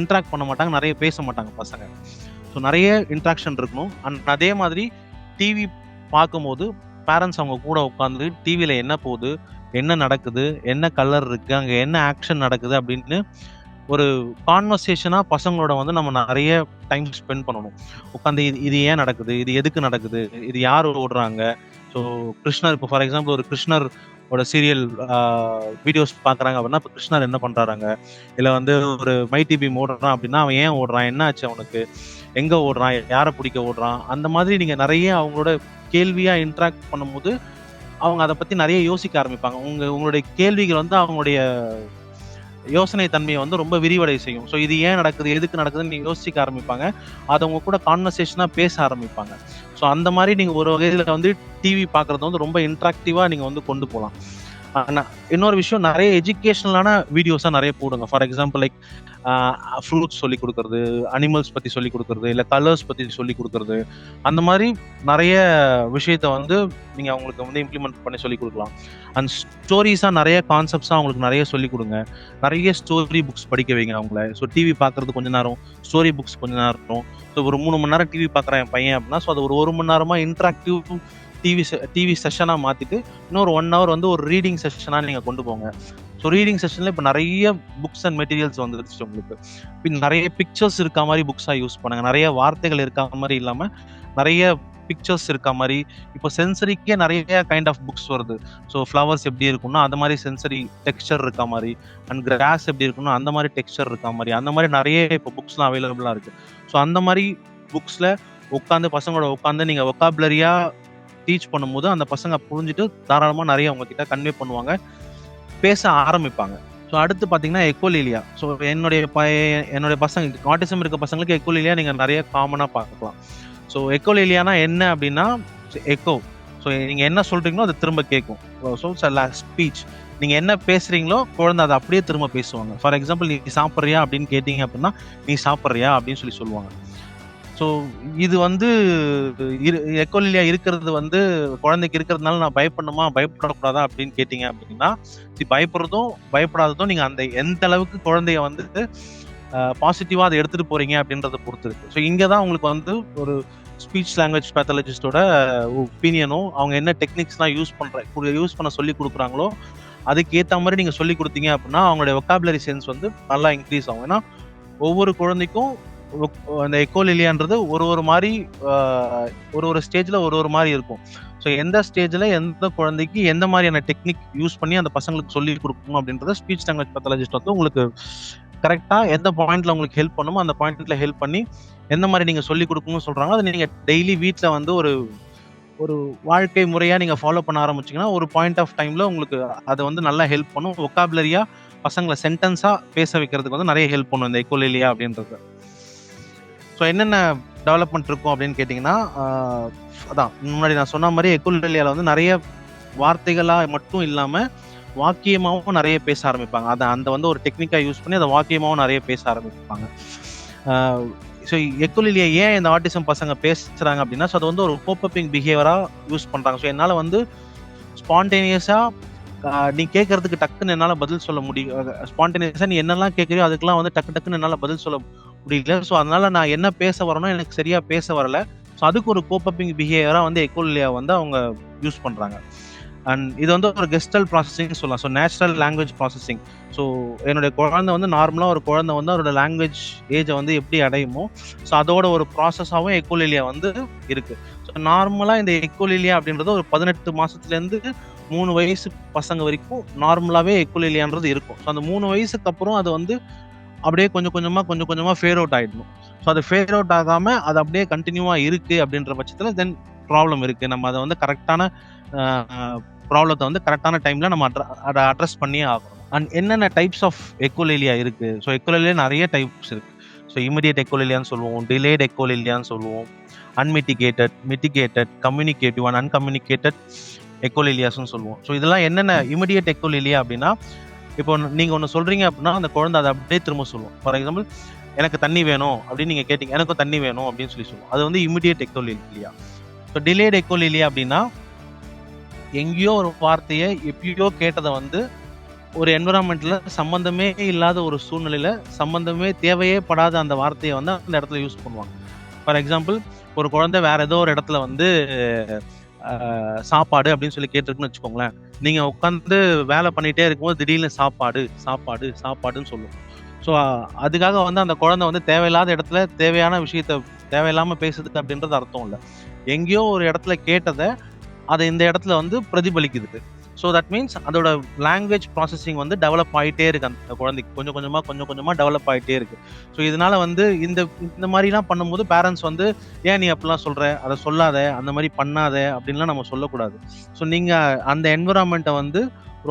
இன்ட்ராக்ட் பண்ண மாட்டாங்க, நிறைய பேச மாட்டாங்க பசங்க. ஸோ நிறைய இன்ட்ராக்ஷன் இருக்கணும். அண்ட் அதே மாதிரி டிவி பார்க்கும்போது பேரண்ட்ஸ் அவங்க கூட உட்காந்து டிவியில் என்ன போகுது, என்ன நடக்குது, என்ன கலர் இருக்குது, அங்கே என்ன ஆக்ஷன் நடக்குது அப்படின்னு ஒரு கான்வர்சேஷனாக பசங்களோட வந்து நம்ம நிறைய டைம் ஸ்பெண்ட் பண்ணணும். உட்காந்து இது ஏன் நடக்குது, இது எதுக்கு நடக்குது, இது யார் ஓடுறாங்க. ஸோ கிருஷ்ணர், இப்போ ஃபார் எக்ஸாம்பிள் ஒரு கிருஷ்ணரோட சீரியல் வீடியோஸ் பார்க்குறாங்க அப்படின்னா இப்போ கிருஷ்ணர் என்ன பண்ணுறாங்க, இல்லை வந்து ஒரு மைட்டி பீம் ஓடுறான் அப்படின்னா அவன் ஏன் ஓடுறான், என்ன ஆச்சு அவனுக்கு, எங்கே ஓடுறான், யாரை பிடிக்க ஓடுறான், அந்த மாதிரி நீங்கள் நிறைய அவங்களோட கேள்வியாக இன்ட்ராக்ட் பண்ணும்போது அவங்க அதை பற்றி நிறைய யோசிக்க ஆரம்பிப்பாங்க. உங்களுடைய கேள்விகள் வந்து அவங்களுடைய யோசனை தன்மையை வந்து ரொம்ப விரிவடை செய்யும். ஸோ இது ஏன் நடக்குது, எதுக்கு நடக்குதுன்னு நீங்கள் யோசிக்க ஆரம்பிப்பாங்க. அதை அவங்க கூட கான்வர்சேஷனாக பேச ஆரம்பிப்பாங்க. ஸோ அந்த மாதிரி நீங்கள் ஒரு வகையில் வந்து டிவி பார்க்குறது வந்து ரொம்ப இன்ட்ராக்டிவாக நீங்கள் வந்து கொண்டு போகலாம். இன்னொரு விஷயம், நிறைய எஜுகேஷனலான வீடியோஸாக நிறைய போடுங்க. ஃபார் எக்ஸாம்பிள் லைக் ஃப்ரூட்ஸ் சொல்லி கொடுக்குறது, அனிமல்ஸ் பற்றி சொல்லி கொடுக்குறது, இல்லை கலர்ஸ் பற்றி சொல்லி கொடுக்குறது, அந்த மாதிரி நிறைய விஷயத்த வந்து நீங்கள் அவங்களுக்கு வந்து இம்ப்ளிமெண்ட் பண்ணி சொல்லி கொடுக்கலாம். அண்ட் ஸ்டோரிஸாக நிறைய கான்செப்ட்ஸாக அவங்களுக்கு நிறைய சொல்லிக் கொடுங்க. நிறைய ஸ்டோரி புக்ஸ் படிக்க வைங்க அவங்கள. ஸோ டிவி பார்க்குறது கொஞ்ச நேரம், ஸ்டோரி புக்ஸ் கொஞ்ச நேரம். ஸோ ஒரு 3 மணி நேரம் டிவி பார்க்குறேன் என் பையன் அப்படின்னா, ஸோ அது ஒரு 1 மணி நேரமாக இன்ட்ராக்டிவ் டிவி செஷனாக மாற்றிட்டு இன்னொரு 1 hour வந்து ஒரு ரீடிங் செஷனாக நீங்கள் கொண்டு போங்க. ஸோ ரீடிங் செஷனில் இப்போ நிறைய புக்ஸ் அண்ட் மெட்டீரியல்ஸ் வந்துருச்சு உங்களுக்கு. இப்போ நிறைய பிக்சர்ஸ் இருக்க மாதிரி புக்ஸாக யூஸ் பண்ணுங்கள். நிறைய வார்த்தைகள் இருக்க மாதிரி இல்லாமல் நிறைய பிக்சர்ஸ் இருக்க மாதிரி. இப்போ சென்சரிக்கே நிறைய கைண்ட் ஆஃப் புக்ஸ் வருது. ஸோ ஃப்ளவர்ஸ் எப்படி இருக்கும்னா அந்த மாதிரி சென்சரி டெக்ஸ்சர் இருக்க மாதிரி, அண்ட் கிராஸ் எப்படி இருக்கும்னா அந்த மாதிரி டெக்ஸ்சர் இருக்க மாதிரி, அந்த மாதிரி நிறைய இப்போ புக்ஸ்லாம் அவைலபிளாக இருக்கு. ஸோ அந்த மாதிரி புக்ஸில் உட்காந்து பசங்களோட உட்காந்து நீங்கள் ஒக்காபுலரியாக டீச் பண்ணும்போது அந்த பசங்க புரிஞ்சுட்டு தாராளமாக நிறைய உங்ககிட்ட கன்வே பண்ணுவாங்க, பேச ஆரம்பிப்பாங்க. ஸோ அடுத்து பார்த்தீங்கன்னா எக்கோலிலியா. ஸோ என்னுடைய பசங்க ஆட்டிசம் இருக்க பசங்களுக்கு எக்கோலிலியா நீங்கள் நிறைய காமனாக பார்க்கலாம். ஸோ எக்கோலிலியானா என்ன அப்படின்னா எக்கோ. ஸோ நீங்கள் என்ன சொல்கிறீங்களோ அது திரும்ப கேட்கும். ஸோ ஸ்பீச், நீங்கள் என்ன பேசுகிறீங்களோ குழந்தை அதை அப்படியே திரும்ப பேசுவாங்க. ஃபார் எக்ஸாம்பிள் நீ சாப்பிட்றியா அப்படின்னு கேட்டிங்க அப்படின்னா நீ சாப்பிட்றியா அப்படின்னு சொல்லி சொல்லுவாங்க. ஸோ இது வந்து எக்கோலிலியா இருக்கிறது வந்து குழந்தைக்கு இருக்கிறதுனால நான் பயப்படணுமா பயப்படக்கூடாதா அப்படின்னு கேட்டிங்க அப்படின்னா, பயப்படுறதும் பயப்படாததும் நீங்கள் அந்த எந்த அளவுக்கு குழந்தைய வந்து பாசிட்டிவாக அதை எடுத்துகிட்டு போகிறீங்க அப்படின்றத பொறுத்து இருக்குது. ஸோ இங்கே தான் உங்களுக்கு வந்து ஒரு ஸ்பீச் லாங்குவேஜ் பேத்தாலஜிஸ்டோட ஒப்பீனியனும் அவங்க என்ன டெக்னிக்ஸ்லாம் யூஸ் பண்ண சொல்லி கொடுக்குறாங்களோ அதுக்கேற்ற மாதிரி நீங்கள் சொல்லி கொடுத்தீங்க அப்படின்னா அவங்களுடைய ஒக்காபுலரி சென்ஸ் வந்து நல்லா இன்க்ரீஸ் ஆகும். ஏன்னா ஒவ்வொரு குழந்தைக்கும் அந்த எக்கோலிலியான்றது ஒரு மாதிரி ஒரு ஸ்டேஜில் ஒரு மாதிரி இருக்கும். ஸோ எந்த ஸ்டேஜில் எந்த குழந்தைக்கு எந்த மாதிரியான டெக்னிக் யூஸ் பண்ணி அந்த பசங்களுக்கு சொல்லி கொடுக்கணும் அப்படின்றத ஸ்பீச் லாங்குவேஜ் பேத்தாலஜிஸ்ட் வந்து உங்களுக்கு கரெக்டாக எந்த பாயிண்ட்ல உங்களுக்கு ஹெல்ப் பண்ணுமோ அந்த பாயிண்ட்ல ஹெல்ப் பண்ணி எந்த மாதிரி நீங்கள் சொல்லி கொடுக்கணும்னு சொல்கிறாங்க. அதை நீங்கள் டெய்லி வீட்டில் வந்து ஒரு வாழ்க்கை முறையாக நீங்கள் ஃபாலோ பண்ண ஆரம்பிச்சிங்கன்னா ஒரு பாயிண்ட் ஆஃப் டைமில் உங்களுக்கு அதை வந்து நல்லா ஹெல்ப் பண்ணும். ஒக்காபுலரியாக பசங்களை சென்டென்ஸாக பேச வைக்கிறதுக்கு வந்து நிறைய ஹெல்ப் பண்ணும் இந்த எக்கோலிலியா அப்படின்றது. ஸோ என்னென்ன டெவலப்மெண்ட் இருக்கும் அப்படின்னு கேட்டிங்கன்னா, அதான் முன்னாடி நான் சொன்ன மாதிரி எக்கோலிலியாவில் வந்து நிறைய வார்த்தைகளாக மட்டும் இல்லாமல் வாக்கியமாகவும் நிறைய பேச ஆரம்பிப்பாங்க. அதை அந்த வந்து ஒரு டெக்னிக்காக யூஸ் பண்ணி அதை வாக்கியமாகவும் நிறைய பேச ஆரம்பிப்பாங்க. ஸோ எக்கோலிலியா ஏன் இந்த ஆட்டிசம் பசங்க பேசுகிறாங்க அப்படின்னா, ஸோ அது வந்து ஒரு கோப்பப்பிங் பிஹேவியராக யூஸ் பண்ணுறாங்க. ஸோ என்னால் வந்து ஸ்பான்டேனியஸாக நீ கேட்கறதுக்கு டக்குன்னு என்னால் பதில் சொல்ல முடியும். ஸ்பான்டேனியஸாக நீ என்னெல்லாம் கேட்குறியோ அதுக்கெல்லாம் வந்து டக்குன்னு என்னால் பதில் சொல்ல முடியல. ஸோ அதனால நான் என்ன பேச வரணும் எனக்கு சரியா பேச வரல. ஸோ அதுக்கு ஒரு கோப்பப்பிங் பிஹேவியராக வந்து எக்கோலிலியா வந்து அவங்க யூஸ் பண்ணுறாங்க. அண்ட் இது வந்து ஒரு கெஸ்டல் ப்ராசஸிங் சொல்லலாம். So natural language processing. So என்னுடைய குழந்தை வந்து நார்மலாக ஒரு குழந்தை வந்து அவரோட லாங்குவேஜ் ஏஜை வந்து எப்படி அடையுமோ ஸோ அதோட ஒரு ப்ராசஸாகவும் எக்கோலிலியா வந்து இருக்குது. ஸோ நார்மலாக இந்த எக்கோலிலியா அப்படின்றது ஒரு 18 மாதத்துலேருந்து 3 வயசு பசங்க வரைக்கும் நார்மலாகவே எக்கோலிலியான்றது இருக்கும். ஸோ அந்த 3 வயசுக்கு அப்புறம் அது வந்து அப்படியே கொஞ்சம் கொஞ்சமாக ஃபேர் அவுட் ஆகிடணும். ஸோ அது ஃபேர் அவுட் ஆகாமல் அது அப்படியே கண்டினியூவாக இருக்குது அப்படின்ற பட்சத்தில் தென் ப்ராப்ளம் இருக்குது. நம்ம அதை வந்து கரெக்டான ப்ராப்ளத்தை வந்து கரெக்டான டைமில் நம்ம அதை அட்ரஸ் பண்ணியே ஆகணும். அண்ட் என்னென்ன டைப்ஸ் ஆஃப் எக்கோலிலியா இருக்குது? ஸோ எக்கோலிலியா நிறைய டைப்ஸ் இருக்குது. ஸோ இமிடியேட் எக்கோலிலியான்னு சொல்லுவோம், டிலேட் எக்கோலிலியான்னு சொல்லுவோம், அன்மிட்டிகேட்டட், மிட்டிகேட்டட், கம்யூனிகேட்டிவ் அண்ட் அன்கம்யூனிகேட்டட் எக்கோலிலியாஸ்ன்னு சொல்லுவோம். ஸோ இதெல்லாம் என்னென்ன இமிடியேட் எக்கோலிலியா அப்படின்னா, இப்போ நீங்கள் ஒன்று சொல்கிறீங்க அப்படின்னா அந்த குழந்தை அதை அப்படியே திரும்ப சொல்லுவோம். ஃபார் எக்ஸாம்பிள் எனக்கு தண்ணி வேணும் அப்படின்னு நீங்கள் கேட்டிங்க, எனக்கும் தண்ணி வேணும் அப்படின்னு சொல்லி சொல்லுவோம். அது வந்து இமிடியேட் எக்கோலிலியா. ஸோ டிலேட் எக்கோலிலியா அப்படின்னா எங்கேயோ ஒரு வார்த்தையை எப்பயோ கேட்டதை வந்து ஒரு என்விரான்மெண்ட்ல சம்பந்தமே இல்லாத ஒரு சூழ்நிலையில சம்பந்தமே தேவையே படாத அந்த வார்த்தையை வந்து அந்த இடத்துல யூஸ் பண்ணுவாங்க. ஃபார் எக்ஸாம்பிள் ஒரு குழந்தை வேற ஏதோ ஒரு இடத்துல வந்து சாப்பாடு அப்படின்னு சொல்லி கேட்டிருக்குன்னு வச்சுக்கோங்களேன். நீங்க உட்காந்து வேலை பண்ணிட்டே இருக்கும்போது திடீர்னு சாப்பாடுன்னு சொல்லும். ஸோ அதுக்காக வந்து அந்த குழந்தை வந்து தேவையில்லாத இடத்துல தேவையான விஷயத்த தேவையில்லாம பேசுது அப்படின்றது அர்த்தம் இல்லை. எங்கேயோ ஒரு இடத்துல கேட்டதை அதை இந்த இடத்துல வந்து பிரதிபலிக்குது. ஸோ தட் மீன்ஸ் அதோட லாங்குவேஜ் ப்ராசஸிங் வந்து டெவலப் ஆகிட்டே இருக்கு. அந்த குழந்தைக்கு கொஞ்சம் கொஞ்சமாக டெவலப் ஆகிட்டே இருக்கு. ஸோ இதனால வந்து இந்த மாதிரிலாம் பண்ணும்போது பேரண்ட்ஸ் வந்து ஏன் நீ அப்படிலாம் சொல்ற, அதை சொல்லாத, அந்த மாதிரி பண்ணாத அப்படின்லாம் நம்ம சொல்லக்கூடாது. ஸோ நீங்கள் அந்த என்விரான்மெண்ட்டை வந்து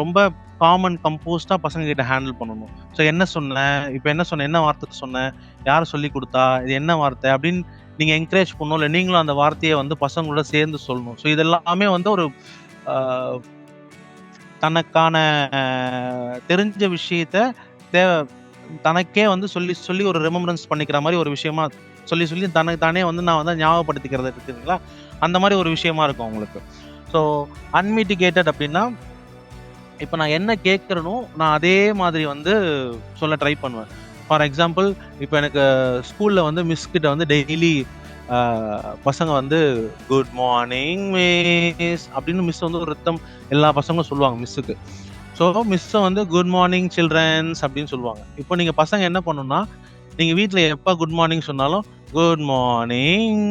ரொம்ப காமன் கம்போஸ்டாக பசங்க கிட்ட ஹேண்டில் பண்ணணும். ஸோ என்ன சொன்னேன், என்ன வார்த்தை சொன்னேன், யார் சொல்லி கொடுத்தா, இது என்ன வார்த்தை அப்படின்னு நீங்கள் என்கரேஜ் பண்ணணும். இல்லை நீங்களும் அந்த வார்த்தையை வந்து பசங்களோட சேர்ந்து சொல்லணும். ஸோ இதெல்லாமே வந்து ஒரு தனக்கான தெரிஞ்ச விஷயத்த தனக்கே வந்து சொல்லி ஒரு ரெமம்பரன்ஸ் பண்ணிக்கிற மாதிரி ஒரு விஷயமா சொல்லி தனக்கு தானே வந்து நான் வந்து ஞாபகப்படுத்திக்கிறது இருக்குதுங்களா, அந்த மாதிரி ஒரு விஷயமா இருக்கும் உங்களுக்கு. ஸோ அன்மிட்டிகேட்டட் அப்படின்னா இப்போ நான் என்ன கேட்குறேனோ நான் அதே மாதிரி வந்து சொல்ல ட்ரை பண்ணுவேன். ஃபார் எக்ஸாம்பிள் இப்போ எனக்கு ஸ்கூலில் வந்து மிஸ் கிட்ட வந்து டெய்லி பசங்க வந்து குட் மார்னிங் மிஸ் அப்படின்னு மிஸ் வந்து ஒரு ரித்தம் எல்லா பசங்களும் சொல்லுவாங்க மிஸ்ஸுக்கு. ஸோ மிஸ்ஸை வந்து குட் மார்னிங் சில்ட்ரன்ஸ் அப்படின்னு சொல்லுவாங்க. இப்போ நீங்கள் பசங்க என்ன பண்ணணும்னா, நீங்கள் வீட்டில் எப்போ குட் மார்னிங் சொன்னாலும் குட் மார்னிங்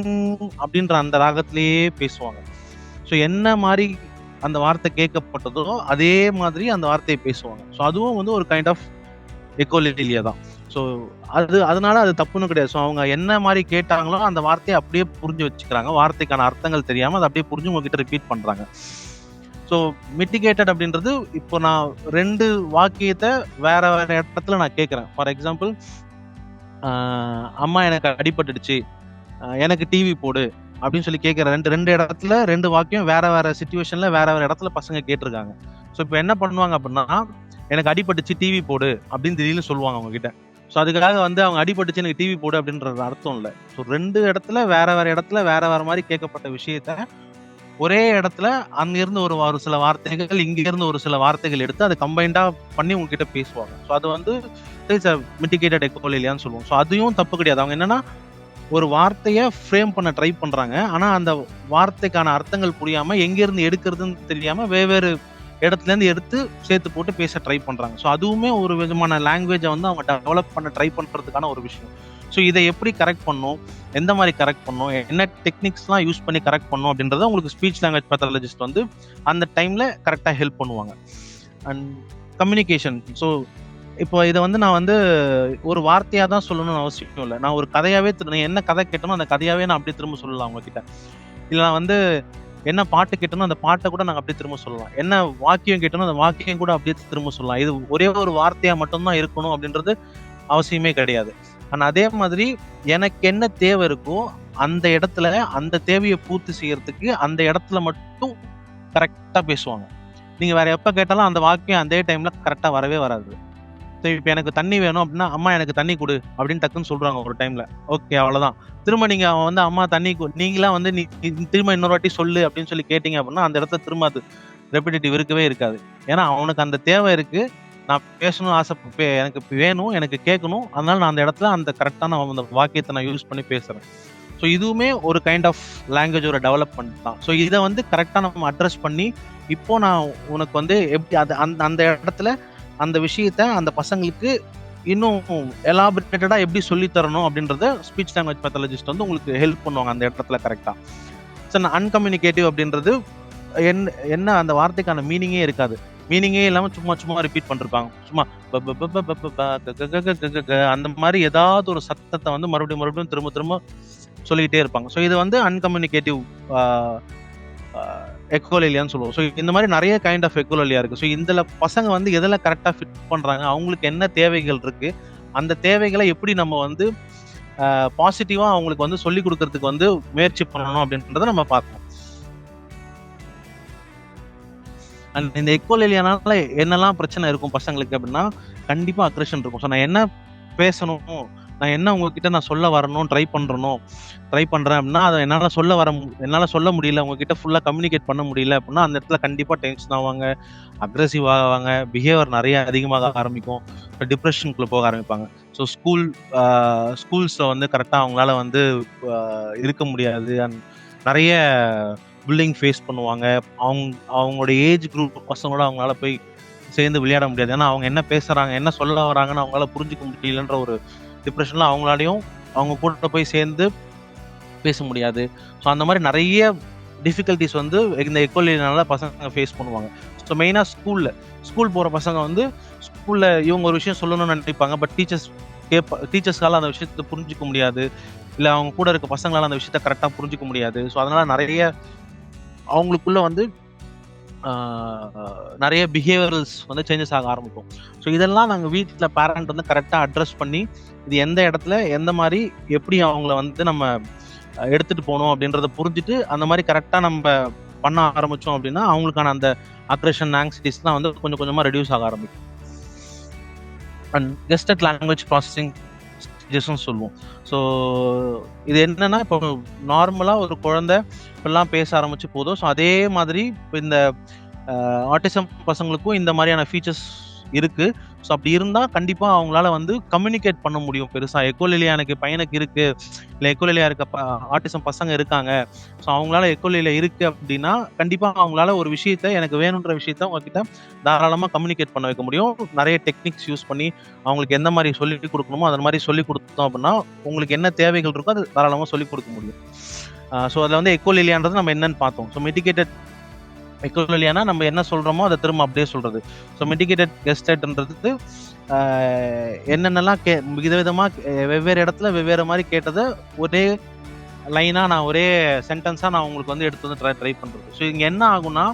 அப்படின்ற அந்த ராகத்திலேயே பேசுவாங்க. ஸோ என்ன மாதிரி அந்த வார்த்தை கேட்கப்பட்டதோ அதே மாதிரி அந்த வார்த்தையை பேசுவாங்க. ஸோ அதுவும் வந்து ஒரு கைண்ட் ஆஃப் எக்கோலிட்டிலியா தான். ஸோ அதனால அது தப்புன்னு கிடையாது. ஸோ அவங்க என்ன மாதிரி கேட்டாங்களோ அந்த வார்த்தையை அப்படியே புரிஞ்சு வச்சுக்கிறாங்க. வார்த்தைக்கான அர்த்தங்கள் தெரியாமல் அதை அப்படியே புரிஞ்சு உங்ககிட்ட ரிப்பீட் பண்ணுறாங்க. ஸோ மிட்டிகேட்டட் அப்படின்றது இப்போ நான் 2 வாக்கியத்தை வேற வேற இடத்துல நான் கேட்குறேன். ஃபார் எக்ஸாம்பிள், அம்மா எனக்கு அடிபட்டுடுச்சு, எனக்கு டிவி போடு அப்படின்னு சொல்லி கேட்குற ரெண்டு இடத்துல 2 வாக்கியம் வேற வேற சுச்சுவேஷன்ல வேற வேற இடத்துல பசங்க கேட்டிருக்காங்க. ஸோ இப்போ என்ன பண்ணுவாங்க அப்படின்னா, எனக்கு அடிபட்டுச்சு டிவி போடு அப்படின்னு திடீர்னு சொல்லுவாங்க அவங்க கிட்ட. ஸோ அதுக்காக வந்து அவங்க அடிபட்டுச்சு எனக்கு டிவி போடு அப்படின்றது அர்த்தம் இல்லை. ஸோ 2 இடத்துல வேற வேற இடத்துல வேற வேற மாதிரி கேட்கப்பட்ட விஷயத்த ஒரே இடத்துல அங்கிருந்து ஒரு சில வார்த்தைகள், இங்க இருந்து ஒரு சில வார்த்தைகள் எடுத்து அதை கம்பைண்டா பண்ணி உங்ககிட்ட பேசுவாங்க. ஸோ அது வந்து மிட்டிகேட்டட் எக்கோலிலியான்னு சொல்லுவோம். ஸோ அதையும் தப்பு கிடையாது. அவங்க என்னன்னா ஒரு வார்த்தையை ஃப்ரேம் பண்ண ட்ரை பண்றாங்க. ஆனா அந்த வார்த்தைக்கான அர்த்தங்கள் புரியாம எங்க இருந்து எடுக்கிறதுன்னு தெரியாம வெவ்வேறு இடத்துல இருந்து எடுத்து சேர்த்து போட்டு பேச ட்ரை பண்றாங்க. ஸோ அதுவுமே ஒரு விதமான லாங்குவேஜை வந்து அவங்க டெவலப் பண்ண ட்ரை பண்றதுக்கான ஒரு விஷயம். ஸோ இதை எப்படி கரெக்ட் பண்ணும், எந்த மாதிரி கரெக்ட் பண்ணும், என்ன டெக்னிக்ஸ்லாம் யூஸ் பண்ணி கரெக்ட் பண்ணும் அப்படின்றத உங்களுக்கு ஸ்பீச் லாங்குவேஜ் பேத்தாலஜிஸ்ட் வந்து அந்த டைம்ல கரெக்டாக ஹெல்ப் பண்ணுவாங்க. And communication. ஸோ இப்போ இதை வந்து நான் வந்து ஒரு வார்த்தையாக தான் சொல்லணும்னு அவசியம் இல்லை. நான் ஒரு கதையாகவே என்ன கதை கேட்டனோ அந்த கதையாகவே நான் அப்படியே திரும்ப சொல்லலாம் அவங்கக்கிட்ட. இல்லை நான் வந்து என்ன பாட்டு கேட்டனோ அந்த பாட்டை கூட நாங்கள் அப்படியே திரும்ப சொல்லலாம். என்ன வாக்கியம் கேட்டனோ அந்த வாக்கியம் கூட அப்படியே திரும்ப சொல்லலாம். இது ஒரே ஒரு வார்த்தையாக மட்டும்தான் இருக்கணும் அப்படின்றது அவசியமே கிடையாது. ஆனால் அதே மாதிரி எனக்கு என்ன தேவை இருக்கோ அந்த இடத்துல அந்த தேவையை பூர்த்தி செய்யறதுக்கு அந்த இடத்துல மட்டும் கரெக்டாக பேசுவாங்க. நீங்கள் வேற எப்போ கேட்டாலும் அந்த வாக்கியம் அதே டைம்ல கரெக்டாக வரவே வராது. ஸோ இப்போ எனக்கு தண்ணி வேணும் அப்படின்னா, அம்மா எனக்கு தண்ணி கொடு அப்படின்னு டக்குன்னு சொல்றாங்க ஒரு டைம்ல. ஓகே, அவ்வளோதான். திரும்ப நீங்க வந்து அம்மா தண்ணி நீங்களா வந்து நீ திரும்ப இன்னொரு வாட்டி சொல்லு அப்படின்னு சொல்லி கேட்டீங்க அப்படின்னா அந்த இடத்துல திரும்ப அது ரெப்பிடேட்டிவ் இருக்கவே இருக்காது. ஏன்னா அவனுக்கு அந்த தேவை இருக்கு, நான் பேசணும் எனக்கு வேணும், எனக்கு கேட்கணும், அதனால நான் அந்த இடத்துல அந்த கரெக்டான அந்த வாக்கியத்தை நான் யூஸ் பண்ணி பேசுறேன். ஸோ இதுவுமே ஒரு கைண்ட் ஆஃப் லாங்குவேஜோட டெவலப்மெண்ட் தான். ஸோ இதை வந்து கரெக்டாக நம்ம அட்ரஸ் பண்ணி இப்போ நான் உனக்கு வந்து எப்படி அது அந்த இடத்துல அந்த விஷயத்த அந்த பசங்களுக்கு இன்னும் எலாபரேட்டடா எப்படி சொல்லி தரணும் அப்படின்றத ஸ்பீச் லாங்குவேஜ் பேத்தாலஜிஸ்ட் வந்து உங்களுக்கு ஹெல்ப் பண்ணுவாங்க அந்த இடத்துல கரெக்டா. ஸோ அன்கம்யூனிகேட்டிவ் அப்படின்றது என்ன அந்த வார்த்தைக்கான மீனிங்கே இருக்காது. மீனிங்கே இல்லாம சும்மா ரிப்பீட் பண்ணிருப்பாங்க. சும்மா அந்த மாதிரி ஏதாவது ஒரு சத்தத்தை வந்து மறுபடியும் திரும்ப சொல்லிக்கிட்டே இருப்பாங்க. ஸோ இது வந்து அன்கம்யூனிகேட்டிவ் எக்கோலிலியான்னு சொல்லுவோம். ஸோ இந்த மாதிரி நிறைய கைண்ட் ஆஃப் எக்கோலிலியா இருக்கு. ஸோ இதுல பசங்க வந்து எதில் கரெக்டாக ஃபிட் பண்றாங்க, அவங்களுக்கு என்ன தேவைகள் இருக்கு, அந்த தேவைகளை எப்படி நம்ம வந்து பாசிட்டிவா அவங்களுக்கு வந்து சொல்லி கொடுக்கறதுக்கு வந்து முயற்சி பண்ணணும் அப்படின்றத நம்ம பார்க்கணும். அண்ட் இந்த எக்கோலிலியானால என்னெல்லாம் பிரச்சனை இருக்கும் பசங்களுக்கு அப்படின்னா, கண்டிப்பா அக்ரெஷன் இருக்கும். ஸோ நான் என்ன பேசணும், நான் என்ன உங்ககிட்ட நான் சொல்ல வரணும் ட்ரை பண்றேன் அப்படின்னா அதை என்னால் சொல்ல முடியல, உங்ககிட்ட ஃபுல்லாக கம்யூனிகேட் பண்ண முடியல அப்படின்னா அந்த இடத்துல கண்டிப்பாக டென்ஷன் ஆவாங்க, அக்ரெசிவ் ஆவாங்க, பிஹேவியர் நிறைய அதிகமாக ஆரம்பிக்கும், டிப்ரெஷனுக்குள்ளே போக ஆரம்பிப்பாங்க. ஸோ ஸ்கூல்ஸில் வந்து கரெக்டாக அவங்களால வந்து இருக்க முடியாது. அண்ட் நிறைய புல்லிங் ஃபேஸ் பண்ணுவாங்க. அவங்களோட ஏஜ் குரூப் பசங்களோட அவங்களால போய் சேர்ந்து விளையாட முடியாது. ஏன்னா அவங்க என்ன பேசுறாங்க, என்ன சொல்ல வராங்கன்னு அவங்களால புரிஞ்சுக்க முடியலன்ற ஒரு டிப்ரெஷன்ல அவங்களாலையும் அவங்க கூட போய் சேர்ந்து பேச முடியாது. ஸோ அந்த மாதிரி நிறைய டிஃபிகல்ட்டிஸ் வந்து இந்த எக்கோலினால பசங்க ஃபேஸ் பண்ணுவாங்க. ஸோ மெயினாக ஸ்கூல் போகிற பசங்க வந்து ஸ்கூலில் இவங்க ஒரு விஷயம் சொல்லணும்னு நினைப்பாங்க. பட் டீச்சர்ஸ்கால அந்த விஷயத்தை புரிஞ்சிக்க முடியாது, இல்லை அவங்க கூட இருக்க பசங்களால அந்த விஷயத்த கரெக்டாக புரிஞ்சிக்க முடியாது. ஸோ அதனால நிறைய அவங்களுக்குள்ள வந்து நிறைய பிஹேவியரல்ஸ் வந்து சேஞ்சஸ் ஆக ஆரம்பிக்கும். ஸோ இதெல்லாம் நாங்கள் வீட்டில் பேரண்ட் வந்து கரெக்டாக அட்ரஸ் பண்ணி இது எந்த இடத்துல எந்த மாதிரி எப்படி அவங்கள வந்து நம்ம எடுத்துட்டு போகணும் அப்படின்றத புரிஞ்சுட்டு அந்த மாதிரி கரெக்டாக நம்ம பண்ண ஆரம்பித்தோம் அப்படின்னா அவங்களுக்கான அந்த அக்ரெஷன் ஆங்ஸைட்டிஸ்லாம் வந்து கொஞ்சம் கொஞ்சமாக ரெடியூஸ் ஆக ஆரம்பிக்கும். அண்ட் கெஸ்டட் லாங்குவேஜ் ப்ராசஸிங் ஸ்டேஜஸ்ன்னு சொல்லுவோம். ஸோ இது என்னன்னா, இப்போ நார்மலாக ஒரு குழந்தை இப்பெல்லாம் பேச ஆரம்பிச்சு போதும். ஸோ அதே மாதிரி இப்போ இந்த ஆட்டிசம் பசங்களுக்கும் இந்த மாதிரியான ஃபீச்சர்ஸ் இருக்கு. ஸோ அப்படி இருந்தால் கண்டிப்பாக அவங்களால வந்து கம்யூனிகேட் பண்ண முடியும் பெருசாக. எக்கோலிலியா எனக்கு பையனுக்கு இருக்குது, இல்லை எக்கோலிலியா இருக்க ஆட்டிசம் பசங்க இருக்காங்க, ஸோ அவங்களால எக்கோலிலியா இருக்குது அப்படின்னா கண்டிப்பாக அவங்களால ஒரு விஷயத்த, எனக்கு வேணுன்ற விஷயத்த உங்ககிட்ட தாராளமாக கம்யூனிகேட் பண்ண வைக்க முடியும். நிறைய டெக்னிக்ஸ் யூஸ் பண்ணி அவங்களுக்கு எந்த மாதிரி சொல்லி கொடுக்கணுமோ அந்த மாதிரி சொல்லி கொடுத்தோம் அப்படின்னா உங்களுக்கு என்ன தேவைகள் இருக்கோ அது தாராளமாக சொல்லி கொடுக்க முடியும். ஸோ அதில் வந்து எக்கோலிலியான்றது நம்ம என்னன்னு பார்த்தோம். ஸோ மிட்டிகேட்டட் எக்கோலிலியானா நம்ம என்ன சொல்கிறோமோ அதை திரும்ப அப்படியே சொல்கிறது. ஸோ மிட்டிகேட்டட் கெஸ்டட்ன்றது என்னென்னலாம் விதவிதமாக வெவ்வேறு இடத்துல வெவ்வேறு மாதிரி கேட்டதை ஒரே லைனாக நான் ஒரே சென்டென்ஸாக நான் உங்களுக்கு வந்து எடுத்து வந்து ட்ரை பண்ணுறது. ஸோ இங்கே என்ன ஆகும்னா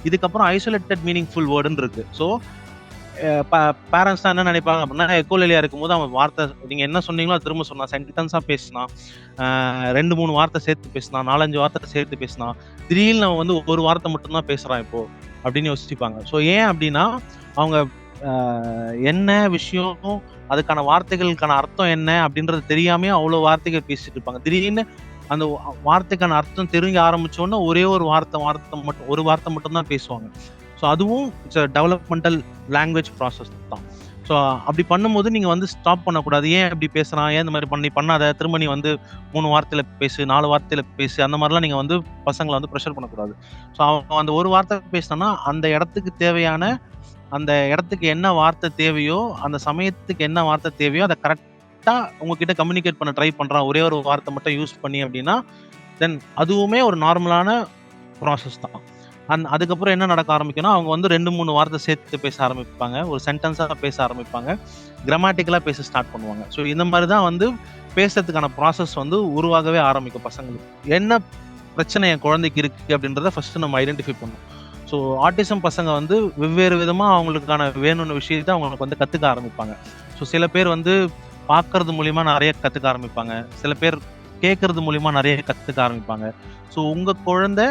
இதுக்கப்புறம் ஐசோலேட்டட் மீனிங்ஃபுல் வேர்டுன்னு இருக்குது. ஸோ பேரண்ட்ஸ் தான் என்ன நினைப்பாங்க அப்படின்னா, எக்கோலிலியா இருக்கும்போது அவன் வார்த்தை நீங்கள் என்ன சொன்னீங்களோ அது திரும்ப சொன்னான், சென்டென்ஸாக பேசினான், 2-3 வார்த்தை சேர்த்து பேசினான், 4-5 வார்த்தை சேர்த்து பேசினான், திடீர்னு அவன் வந்து ஒரு வார்த்தை மட்டும்தான் பேசுகிறான் இப்போ அப்படின்னு யோசிச்சுப்பாங்க. ஸோ ஏன் அப்படின்னா அவங்க என்ன விஷயம், அதுக்கான வார்த்தைகளுக்கான அர்த்தம் என்ன அப்படின்றது தெரியாமே அவ்வளோ வார்த்தைகள் பேசிட்டு இருப்பாங்க. திடீர்னு அந்த வார்த்தைக்கான அர்த்தம் தெரிஞ்ச ஆரம்பிச்சோன்னா ஒரே ஒரு வார்த்தை மட்டும்தான் பேசுவாங்க. ஸோ அதுவும் இட்ஸ் டெவலப்மெண்டல் லாங்குவேஜ் ப்ராசஸ் தான். ஸோ அப்படி பண்ணும்போது நீங்கள் வந்து ஸ்டாப் பண்ணக்கூடாது. ஏன் இப்படி பேசுகிறான், ஏன் இந்த மாதிரி பண்ணாத, திரும்ப நீ வந்து 3 வார்த்தையில் பேசு, 4 வார்த்தையில் பேசு, அந்த மாதிரிலாம் நீங்கள் வந்து பசங்களை வந்து ப்ரெஷர் பண்ணக்கூடாது. ஸோ அவன் அந்த ஒரு வார்த்தை பேசினான்னா அந்த இடத்துக்கு தேவையான, அந்த இடத்துக்கு என்ன வார்த்தை தேவையோ, அந்த சமயத்துக்கு என்ன வார்த்தை தேவையோ அதை கரெக்டாக உங்ககிட்ட கம்யூனிகேட் பண்ண ட்ரை பண்ணுறான் ஒரே ஒரு வார்த்தை மட்டும் யூஸ் பண்ணி அப்படின்னா, தென் அதுவுமே ஒரு நார்மலான ப்ராசஸ் தான். அதுக்கப்புறம் என்ன நடக்க ஆரம்பிக்கும்னா அவங்க வந்து 2-3 வார்த்தை சேர்த்து பேச ஆரம்பிப்பாங்க, ஒரு சென்டென்ஸாக பேச ஆரம்பிப்பாங்க, கிராமட்டிக்கலாக பேச ஸ்டார்ட் பண்ணுவாங்க. ஸோ இந்த மாதிரி தான் வந்து பேசுறதுக்கான ப்ராசஸ் வந்து உருவாகவே ஆரம்பிக்கும் பசங்களுக்கு. என்ன பிரச்சனை என் குழந்தைக்கு இருக்குது அப்படின்றத ஃபஸ்ட்டு நம்ம ஐடென்டிஃபை பண்ணணும். ஸோ ஆட்டிசம் பசங்க வந்து வெவ்வேறு விதமாக அவங்களுக்கான வேணும்னு விஷயத்தை அவங்களுக்கு வந்து கற்றுக்க ஆரம்பிப்பாங்க. ஸோ சில பேர் வந்து பார்க்கறது மூலிமா நிறைய கற்றுக்க ஆரம்பிப்பாங்க, சில பேர் கேட்கறது மூலிமா நிறைய கற்றுக்க ஆரம்பிப்பாங்க. ஸோ உங்கள் குழந்தை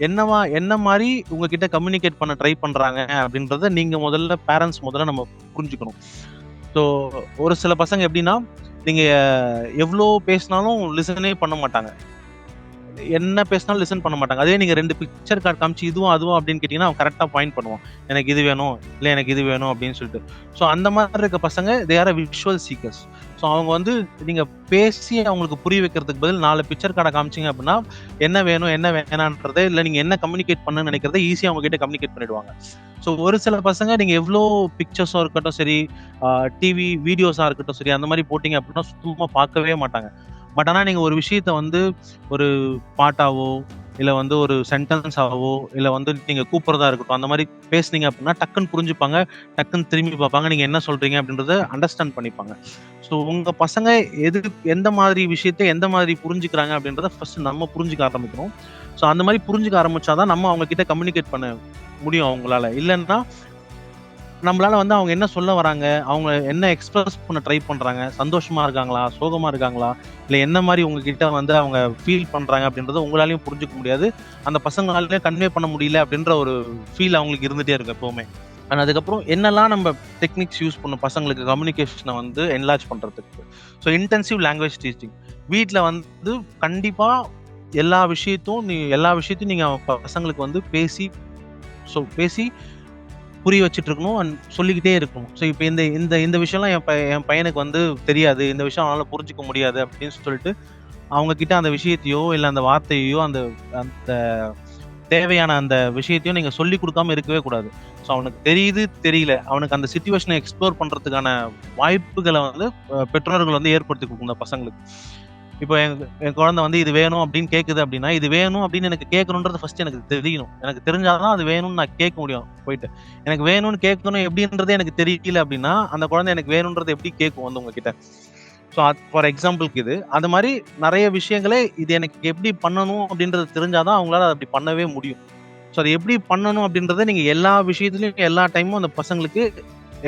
என்ன மாதிரி உங்ககிட்ட கம்யூனிகேட் பண்ண ட்ரை பண்ணுறாங்க அப்படின்றத நீங்கள் பேரண்ட்ஸ் முதல்ல நம்ம புரிஞ்சுக்கணும். ஸோ ஒரு சில பசங்க எப்படின்னா, நீங்கள் எவ்வளோ பேசினாலும் லிசனே பண்ண மாட்டாங்க, என்ன பேசினாலும் லிசன் பண்ண மாட்டாங்க. அதே நீங்கள் 2 பிக்சர் கார்டு காமிச்சு இதுவும் அதுவும் அப்படின்னு கேட்டிங்கன்னா அவன் கரெக்டாக பாயிண்ட் பண்ணுவான், எனக்கு இது வேணும், இல்லை எனக்கு இது வேணும் அப்படின்னு சொல்லிட்டு. ஸோ அந்த மாதிரி இருக்க பசங்க they are visual seekers. So அவங்க வந்து நீங்கள் பேசி அவங்களுக்கு புரிய வைக்கிறதுக்கு பதில் 4 பிக்சர் கார்டை காமிச்சிங்க அப்படின்னா என்ன வேணும் என்ன வேணான்றதை, இல்லை நீங்கள் என்ன கம்யூனிகேட் பண்ணணும்னு நினைக்கிறத ஈஸியாக அவங்ககிட்ட கம்யூனிகேட் பண்ணிடுவாங்க. ஸோ ஒரு சில பசங்க நீங்கள் எவ்வளோ பிக்சர்ஸாக இருக்கட்டும் சரி, டிவி வீடியோஸாக இருக்கட்டும் சரி, அந்த மாதிரி போட்டிங்க அப்படின்னா சுத்தமாக பார்க்கவே மாட்டாங்க. பட் ஆனால் நீங்கள் ஒரு விஷயத்த வந்து ஒரு பாட்டாவோ இல்லை வந்து ஒரு சென்டென்ஸாவோ இல்லை வந்து நீங்கள் கூப்பிட்றதா இருக்கட்டும் அந்த மாதிரி பேசுனீங்க அப்படின்னா டக்குன்னு புரிஞ்சுப்பாங்க, டக்குன்னு திரும்பி பார்ப்பாங்க, நீங்கள் என்ன சொல்கிறீங்க அப்படின்றத அண்டர்ஸ்டாண்ட் பண்ணிப்பாங்க. ஸோ உங்கள் பசங்க எந்த மாதிரி விஷயத்த எந்த மாதிரி புரிஞ்சுக்கிறாங்க அப்படின்றத ஃபஸ்ட்டு நம்ம புரிஞ்சுக்க ஆரம்பிக்கணும். ஸோ அந்த மாதிரி புரிஞ்சுக்க ஆரம்பிச்சாதான் நம்ம அவங்கக்கிட்ட கம்யூனிகேட் பண்ண முடியும் அவங்களால. இல்லைன்னா நம்மளால வந்து அவங்க என்ன சொல்ல வராங்க, அவங்க என்ன எக்ஸ்பிரஸ் பண்ண ட்ரை பண்ணுறாங்க, சந்தோஷமாக இருக்காங்களா, சோகமாக இருக்காங்களா, இல்லை என்ன மாதிரி உங்ககிட்ட வந்து அவங்க ஃபீல் பண்ணுறாங்க அப்படின்றத உங்களாலையும் புரிஞ்சுக்க முடியாது, அந்த பசங்களாலேயும் கன்வே பண்ண முடியல அப்படின்ற ஒரு ஃபீல் அவங்களுக்கு இருந்துகிட்டே இருக்கும் எப்போவுமே. அண்ட் அதுக்கப்புறம் என்னெல்லாம் நம்ம டெக்னிக்ஸ் யூஸ் பண்ணணும் பசங்களுக்கு கம்யூனிகேஷனை வந்து என்லார்ஜ் பண்ணுறதுக்கு. So intensive language teaching. வீட்டில் வந்து கண்டிப்பாக எல்லா விஷயத்தையும் நீங்கள் பசங்களுக்கு வந்து பேசி புரிய வச்சுட்டு இருக்கணும் அண்ட் சொல்லிக்கிட்டே இருக்கணும். ஸோ இப்போ இந்த விஷயம்லாம் என் பையனுக்கு வந்து தெரியாது, இந்த விஷயம் அவனால் புரிஞ்சிக்க முடியாது அப்படின்னு சொல்லிட்டு அவங்கக்கிட்ட அந்த விஷயத்தையோ இல்லை அந்த வார்த்தையோ அந்த தேவையான அந்த விஷயத்தையும் நீங்கள் சொல்லி கொடுக்காம இருக்கவே கூடாது. ஸோ அவனுக்கு தெரியல, அவனுக்கு அந்த சிச்சுவேஷனை எக்ஸ்ப்ளோர் பண்ணுறதுக்கான வாய்ப்புகளை வந்து பெற்றோர்கள் வந்து ஏற்படுத்தி கொடுக்கும் இந்த பசங்களுக்கு. இப்போ என் குழந்தை வந்து இது வேணும் அப்படின்னு கேட்குது அப்படின்னா, இது வேணும் அப்படின்னு எனக்கு கேட்கணுன்றது ஃபர்ஸ்ட் எனக்கு தெரியணும். எனக்கு தெரிஞ்சாதான் அது வேணும்னு நான் கேட்க முடியும். போயிட்டு எனக்கு வேணும்னு கேட்கணும் எப்படின்றதே எனக்கு தெரியல அப்படின்னா அந்த குழந்தை எனக்கு வேணுன்றது எப்படி கேட்கும் வந்து உங்ககிட்ட. ஸோ ஃபார் எக்ஸாம்பிளுக்கு அது மாதிரி நிறைய விஷயங்களே இது எனக்கு எப்படி பண்ணணும் அப்படின்றது தெரிஞ்சாதான் அவங்களால அப்படி பண்ணவே முடியும். ஸோ அது எப்படி பண்ணணும் அப்படின்றத நீங்கள் எல்லா விஷயத்துலையும் எல்லா டைமும் அந்த பசங்களுக்கு